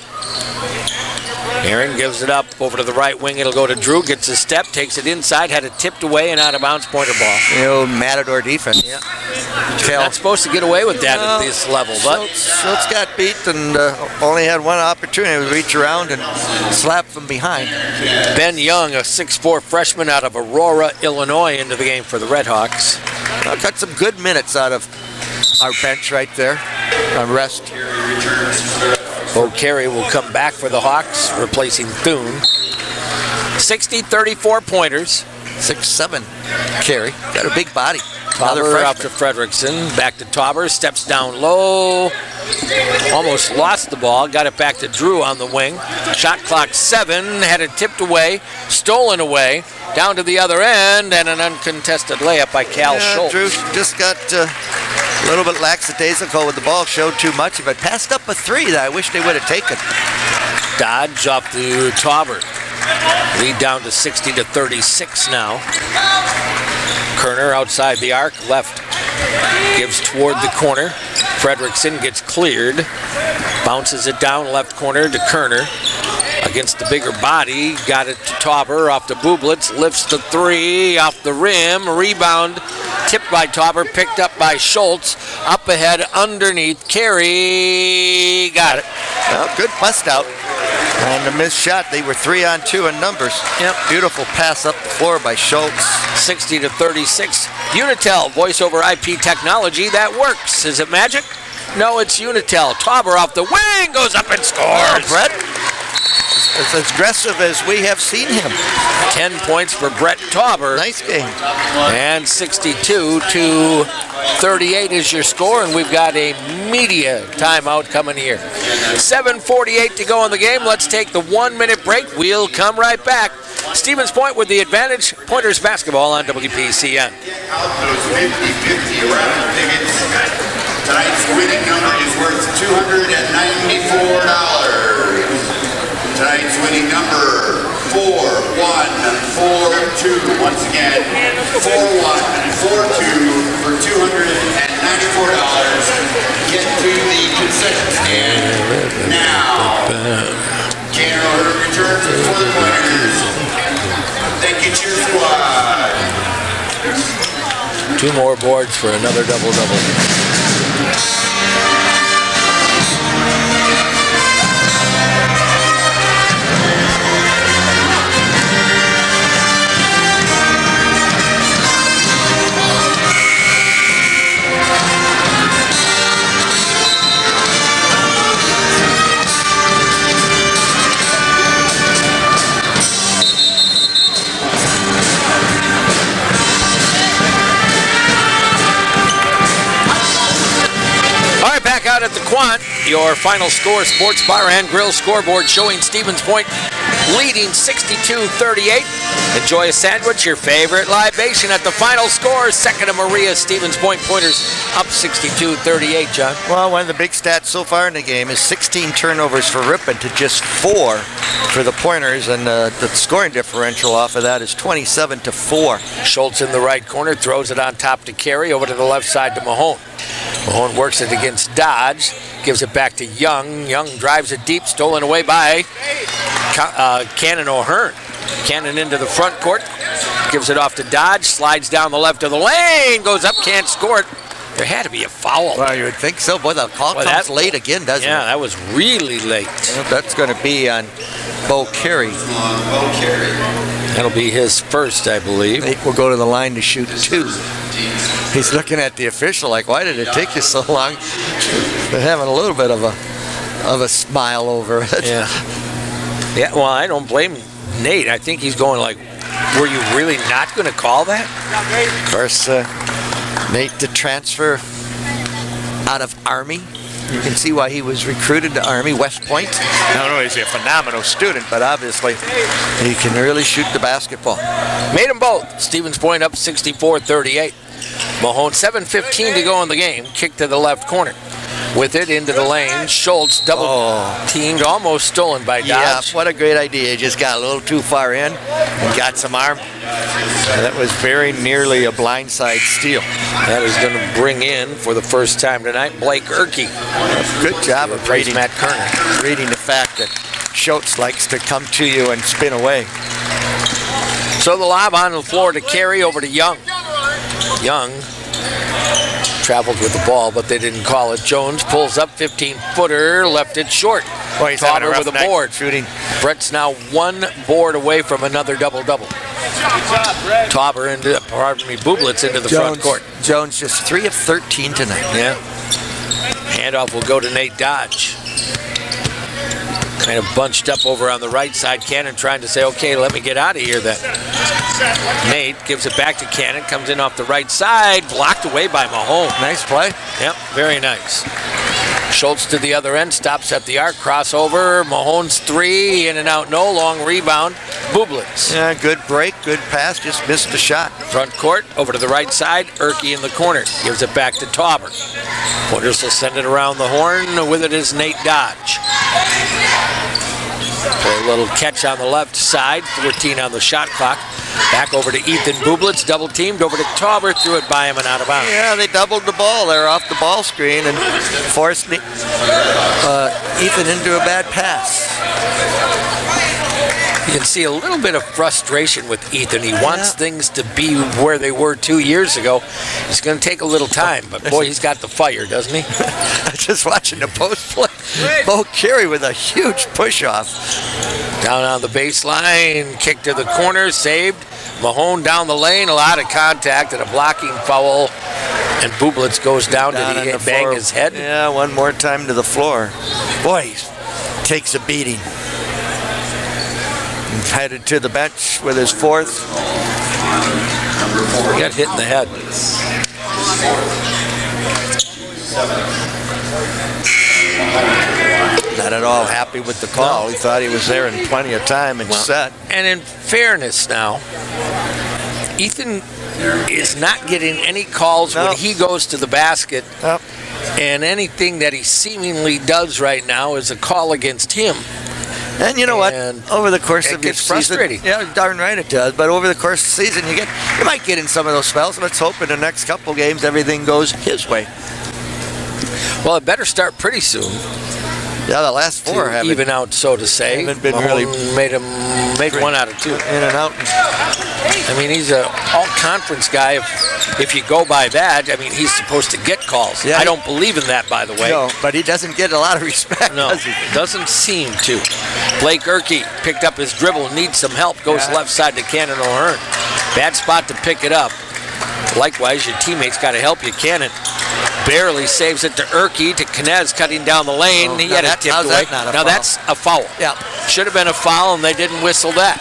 Aaron gives it up over to the right wing. It'll go to Drew, gets a step, takes it inside, had it tipped away and out of bounds, Pointer ball. The old Matador defense. Yeah. Not supposed to get away with that at this level, but Schultz got beat and only had one opportunity to reach around and slap from behind. Ben Young, a 6'4" freshman out of Aurora, Illinois, into the game for the Redhawks. Got some good minutes out of our bench right there on rest. Bo Carey will come back for the Hawks, replacing Thune. 60-34 Pointers. 6'7" Carey. Got a big body. Tauber out to Frederickson. Back to Tauber. Steps down low. Almost lost the ball. Got it back to Drew on the wing. Shot clock 7. Had it tipped away. Stolen away. Down to the other end. And an uncontested layup by Cal Schultz. Drew just got A little bit lackadaisical with the ball, showed too much of it. Passed up a 3 that I wish they would have taken. Dodge off to Tauber. Lead down to 60-36 now. Kerner outside the arc, left. Gives toward the corner. Fredrickson gets cleared. Bounces it down left corner to Kerner. Against the bigger body, got it to Tauber, off to Bublitz, lifts the 3, off the rim, rebound, tipped by Tauber, picked up by Schultz, up ahead, underneath, Carey, got it. Well, good bust out, and a missed shot. They were 3-on-2 in numbers. Yep. Beautiful pass up the floor by Schultz. 60-36, Unitel, voice over IP technology that works. Is it magic? No, it's Unitel. Tauber off the wing, goes up and scores. Brett. As aggressive as we have seen him. 10 points for Brett Tauber. Nice game. And 62-38 is your score, and we've got a media timeout coming here. 7:48 to go in the game. Let's take the 1-minute break. We'll come right back. Stevens Point with the advantage. Pointers basketball on WPCN. Tonight's winning number is worth $294. Tonight's winning number 4142. Once again, 4142 for $294. Get to the concession stand now. Cannon returns for the Pointers. Thank you, cheer squad. 2 more boards for another double-double. Out at the Quant, your final score sports bar and grill scoreboard showing Stevens Point leading 62-38. Enjoy a sandwich, your favorite libation at the final score. Second to Maria, Stevens Point Pointers up 62-38, John. Well, one of the big stats so far in the game is 16 turnovers for Ripon to just 4 for the Pointers, and the scoring differential off of that is 27-4. Schultz in the right corner, throws it on top to Carey, over to the left side to Mahone. Mahone works it against Dodge, gives it back to Young. Young drives it deep, stolen away by Cannon O'Hearn. Cannon into the front court, gives it off to Dodge, slides down the left of the lane, goes up, can't score it. There had to be a foul. Well, you would think so. Boy, the call comes late again, doesn't it? Yeah, that was really late. Well, that's going to be on Bo Carey. That'll be his first, I believe. Nate will go to the line to shoot 2. He's looking at the official like, why did it take you so long? They're having a little bit of a smile over it. Yeah. Yeah, well, I don't blame Nate. I think he's going like, were you really not going to call that? Of course, Nate to transfer out of Army. You can see why he was recruited to Army, West Point. Not only is he a phenomenal student, but obviously he can really shoot the basketball. Made them both. Stevens Point up 64-38. Mahone, 7:15 to go in the game. Kick to the left corner. With it into the lane, Schultz double-teamed, almost stolen by Dodge. Yeah, what a great idea. He just got a little too far in and got some arm. That was very nearly a blindside steal. That is going to bring in, for the first time tonight, Blake Erkey. Good job of reading Matt Kerner. Reading the fact that Schultz likes to come to you and spin away. So the lob on the floor to Carey, over to Young. Young traveled with the ball, but they didn't call it. Jones pulls up, 15-footer, left it short. Well, he's having a rough with a night board. Shooting. Brett's now 1 board away from another double-double. Tauber into, Bublitz into the front court. Jones just 3 of 13 tonight. Yeah. Handoff will go to Nate Dodge. Kind of bunched up over on the right side. Cannon trying to say, okay, let me get out of here then. Nate gives it back to Cannon, comes in off the right side, blocked away by Mahone. Nice play. Yep, very nice. Schultz to the other end, stops at the arc, crossover. Mahone's three, in and out, no. Long rebound. Bublitz. Yeah, good break, good pass, just missed the shot. Front court, over to the right side. Urke in the corner. Gives it back to Tauber. Pointers will send it around the horn. With it is Nate Dodge. A little catch on the left side. 14 on the shot clock. Back over to Ethan Bublitz, double teamed over to Tauber, threw it by him and out of bounds. Yeah, they doubled the ball there off the ball screen and forced Ethan into a bad pass. You can see a little bit of frustration with Ethan. He wants things to be where they were 2 years ago. It's going to take a little time, but boy, he's got the fire, doesn't he? I'm just watching the post play. Bo Carey with a huge push-off. Down on the baseline, kick to the corner, saved. Mahone down the lane, a lot of contact and a blocking foul. And Bublitz goes down. Did he bang his head? Yeah, one more time to the floor. Boy, he takes a beating. Headed to the bench with his fourth. He got hit in the head. Not at all happy with the call. He thought he was there in plenty of time and set. And in fairness now, Ethan is not getting any calls when he goes to the basket. And anything that he seemingly does right now is a call against him. And you know what? Over the course of the season, frustrating. Yeah, darn right it does. But over the course of the season, you might get in some of those spells. Let's hope in the next couple games everything goes his way. Well, it better start pretty soon. Yeah, the last four have even out, so to say. Haven't been really made one out of two. In and out. I mean, he's an all-conference guy. If you go by that, I mean, he's supposed to get calls. Yeah, I don't believe in that, by the way. No, but he doesn't get a lot of respect, does he? Doesn't seem to. Blake Urke picked up his dribble, needs some help, goes left side to Cannon O'Hearn. Bad spot to pick it up. Likewise, your teammates got to help you. Cannon barely saves it to Urke, to Knez cutting down the lane. He had it tipped away. Now that's a foul. Yeah. Should have been a foul, and they didn't whistle that.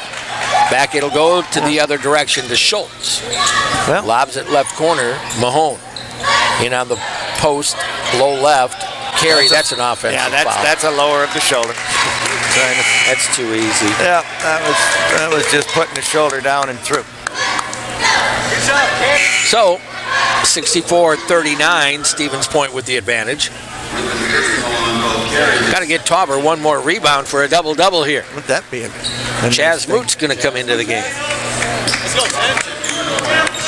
Back it'll go to the other direction to Schultz. Well. Lobs it left corner. Mahone in on the post, low left. Carry, that's an offensive foul. That's a lower of the shoulder. That's too easy. Yeah, that was just putting the shoulder down and through. So, 64-39, Stevens Point with the advantage. Got to get Tauber one more rebound for a double-double here. Would that be a Chaz Moot's going to come into the game.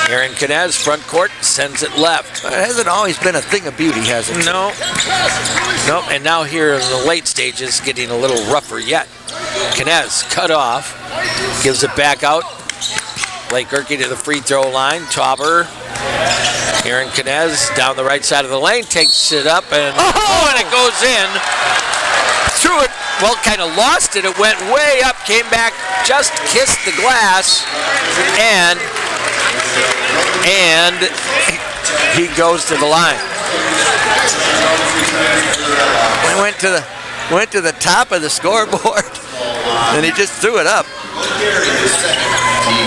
Aaron Knez, front court, sends it left. It hasn't always been a thing of beauty, has it? No. Nope. And now here in the late stages, getting a little rougher yet. Knez cut off, gives it back out. Blake Urke to the free throw line. Tauber. Aaron Knez down the right side of the lane, takes it up, and and it goes in. Threw it, well, kind of lost it. It went way up, came back, just kissed the glass, and he goes to the line. We went to the top of the scoreboard, and he just threw it up.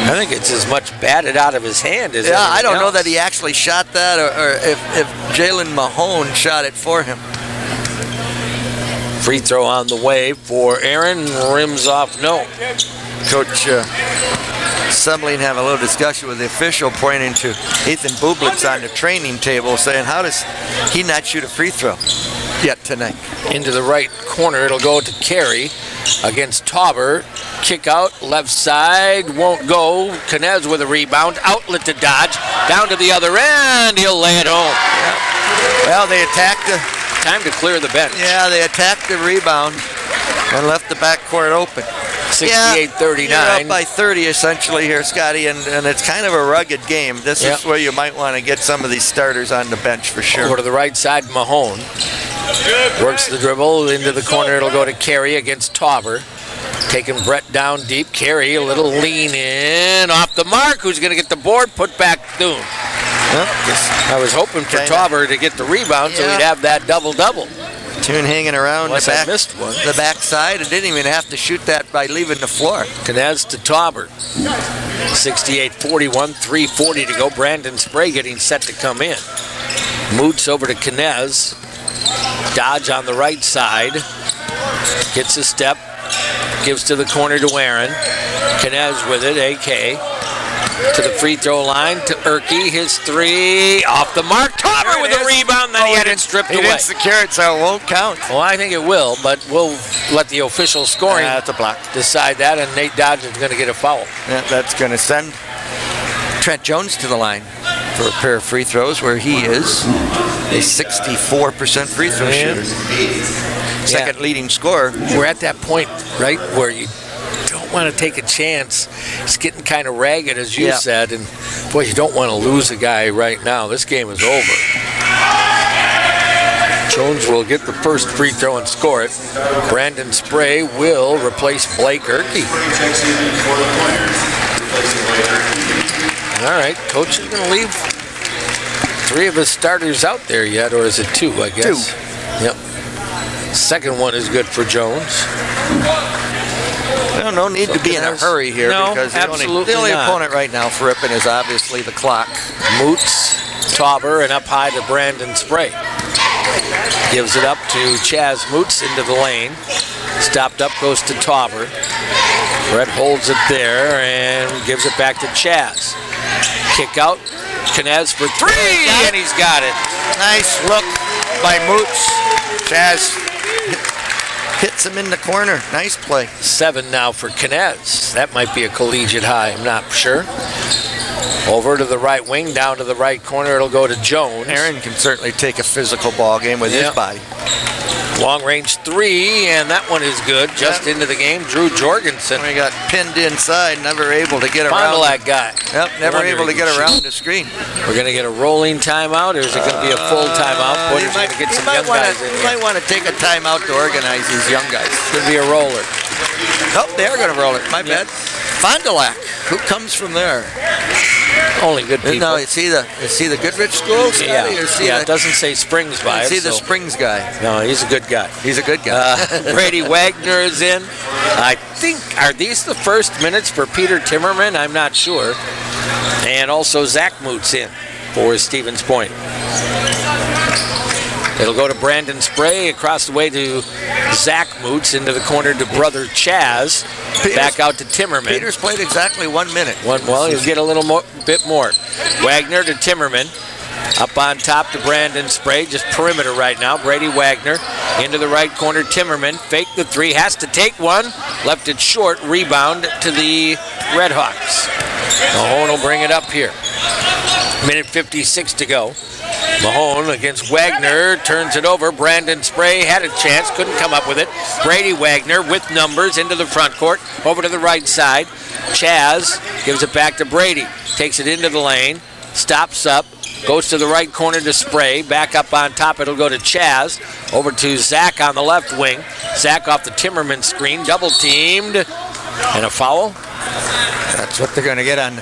I think it's as much batted out of his hand as anything I don't know else. that he actually shot that, or if Jalen Mahone shot it for him. Free throw on the way for Aaron. Rims off, no. Coach Semling have a little discussion with the official, pointing to Ethan Bublitz on the training table, saying, how does he not shoot a free throw yet tonight? Into the right corner, it'll go to Carey against Tauber. Kick out, left side, won't go. Knez with a rebound, outlet to Dodge, down to the other end, he'll lay it home. Yeah. Well, they attacked the... Time to clear the bench. Yeah, they attacked the rebound and left the backcourt open. 68-39. You're up by 30 essentially here, Scotty, and it's kind of a rugged game. This is where you might want to get some of these starters on the bench for sure. Over to the right side, Mahone. Works the dribble into the corner. It'll go to Carey against Tauber. Taking Brett down deep. Carey, a little lean in. Off the mark. Who's going to get the board? Put back Thune. I was hoping for Tauber to get the rebound so he'd have that double-double. Thune hanging around the backside and didn't even have to shoot that by leaving the floor. Knez to Tauber. 68-41, 3:40 to go. Brandon Spray getting set to come in. Moots over to Knez. Dodge on the right side. Gets a step. Gives to the corner to Aaron. Knez with it, AK. To the free throw line to Erke. His three off the mark. Tauber with a rebound. Then he had it stripped away. He didn't secure it, so it won't count. Well, I think it will, but we'll let the official scoring that's a block. decide that, and Nate Dodge is going to get a foul. Yeah, that's going to send Trent Jones to the line for a pair of free throws, where he is a 64% free throw shooter. Second leading scorer. We're at that point, right, where you don't want to take a chance. It's getting kind of ragged, as you said, and boy, you don't want to lose a guy right now. This game is over. Jones will get the first free throw and score it. Brandon Spray will replace Blake Erke. All right, coach is going to leave 3 of his starters out there yet, or is it 2, I guess? 2. Yep. Second one is good for Jones. Well, no need to be in a hurry here, because the only opponent right now for Ripon is obviously the clock. Moots, Tauber, and up high to Brandon Spray. Gives it up to Chaz Moots into the lane. Stopped up, goes to Tauber. Brett holds it there and gives it back to Chaz. Kick out, Knez for 3, and he's got it. Nice look by Moots. Chaz hits him in the corner. Nice play. 7 now for Knez. That might be a collegiate high, I'm not sure. Over to the right wing, down to the right corner, it'll go to Jones. Aaron can certainly take a physical ball game with his body. Long range 3, and that one is good. Just into the game, Drew Jorgensen. He got pinned inside, never able to get around. Fond-du-Lac guy. Yep, never able to get around the screen. We're going to get a rolling timeout, or is it going to be a full timeout? Boy, going to get some young guys in here. You might want to take a timeout to organize these young guys. It's going to be a roller. Oh, they are going to roll it. My bad. Fond-du-Lac. Who comes from there? Only good people. No, you see the Goodrich School? Yeah, it doesn't say Springs by it. See the Springs guy. No, he's a good guy. He's a good guy. Brady Wagner is in. I think, are these the first minutes for Peter Timmerman? I'm not sure. And also Zach Moots in for Stevens Point. It'll go to Brandon Spray, across the way to Zach Moots, into the corner to brother Chaz, back out to Timmerman. Peter's played exactly 1 minute. Well, he'll get a little bit more. Wagner to Timmerman, up on top to Brandon Spray, just perimeter right now. Brady Wagner into the right corner, Timmerman, fake the 3, has to take one, left it short, rebound to the Redhawks. Mahone will bring it up here. Minute 56 to go. Mahone against Wagner, turns it over. Brandon Spray had a chance, couldn't come up with it. Brady Wagner with numbers into the front court, over to the right side. Chaz gives it back to Brady, takes it into the lane, stops up, goes to the right corner to Spray, back up on top, it'll go to Chaz, over to Zach on the left wing. Zach off the Timmerman screen, double teamed, and a foul. That's what they're going to get on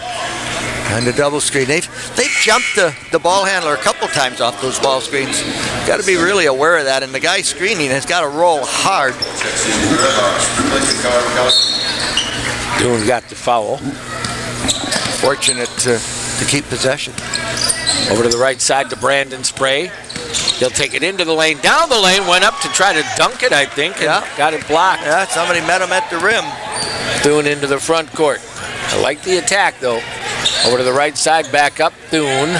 the double screen. They've jumped the ball handler a couple times off those ball screens. Got to be really aware of that, and the guy screening has got to roll hard. Thune got the foul. Fortunate to keep possession. Over to the right side to Brandon Spray. He'll take it into the lane, down the lane, went up to try to dunk it, I think, and got it blocked. Yeah, somebody met him at the rim. Thune into the front court. I like the attack, though. Over to the right side, back up, Thune.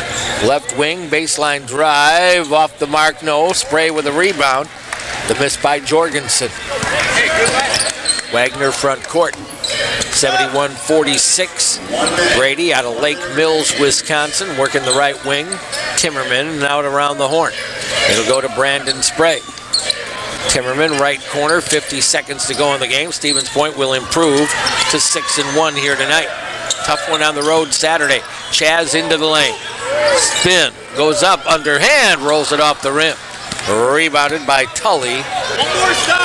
Left wing, baseline drive, off the mark, no. Spray with a rebound. The miss by Jorgensen. Wagner front court. 71-46. Brady out of Lake Mills, Wisconsin, working the right wing. Timmerman out around the horn. It'll go to Brandon Spray. Timmerman, right corner, 50 seconds to go in the game. Stevens Point will improve to 6-1 here tonight. Tough one on the road Saturday. Chaz into the lane. Spin, goes up, underhand, rolls it off the rim. Rebounded by Tully.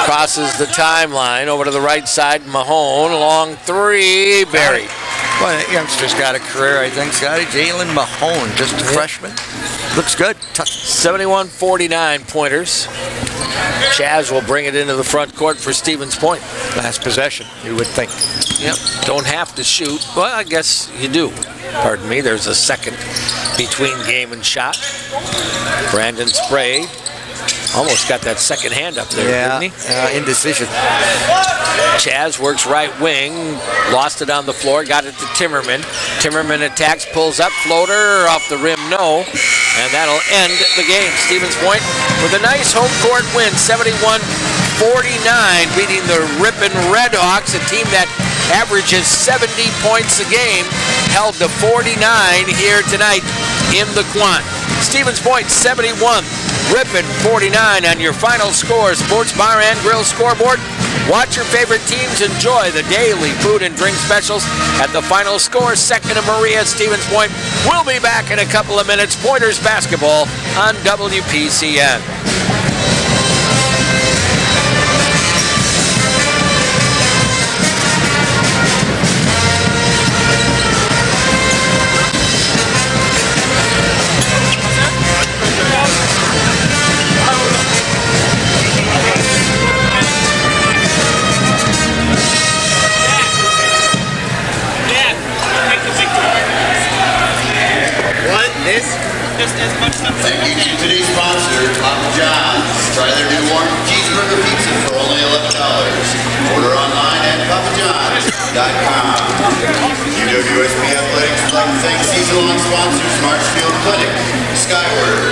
Crosses the timeline over to the right side. Mahone, long 3, buried. Well, that youngster's got a career, I think, Scotty. Jalen Mahone, just a freshman. Looks good. 71-49 pointers. Chaz will bring it into the front court for Stevens Point. Last possession, you would think. Yep, don't have to shoot. Well, I guess you do. Pardon me, there's a second between game and shot. Brandon Spray Almost got that second hand up there, didn't he? Indecision. Chaz works right wing, lost it on the floor, got it to Timmerman. Timmerman attacks, pulls up, floater off the rim, no. And that'll end the game. Stevens Point with a nice home court win, 71-49, beating the Ripon Redhawks, a team that averages 70 points a game, held to 49 here tonight in the Quant. Stevens Point 71, Ripon 49 on your final score. Sports Bar and Grill scoreboard. Watch your favorite teams enjoy the daily food and drink specials at the final score. Second to Maria at Stevens Point. We'll be back in a couple of minutes. Pointers basketball on WPCN. Thank you to today's sponsor, Papa John's. Try their new warm cheeseburger pizza for only $11. Order online at papajohns.com. UWSP Athletics would like to thank season-long sponsors Marshfield Clinic, Skyward,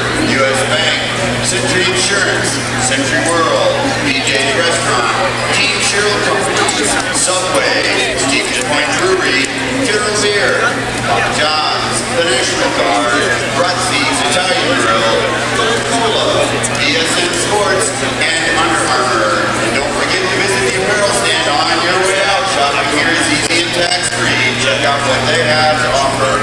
U.S. Bank, Century Insurance, Century World, BJ's Restaurant, Team Cheryl Companies, Subway, Stevens Point Brewery, General Beer, Papa John's, the National Guard, Rutzie's Italian Grill, Coca-Cola, BSN Sports, and Under Armour. And don't forget to visit the apparel stand on your way out. Shopping here is easy and tax-free. Check out what they have to offer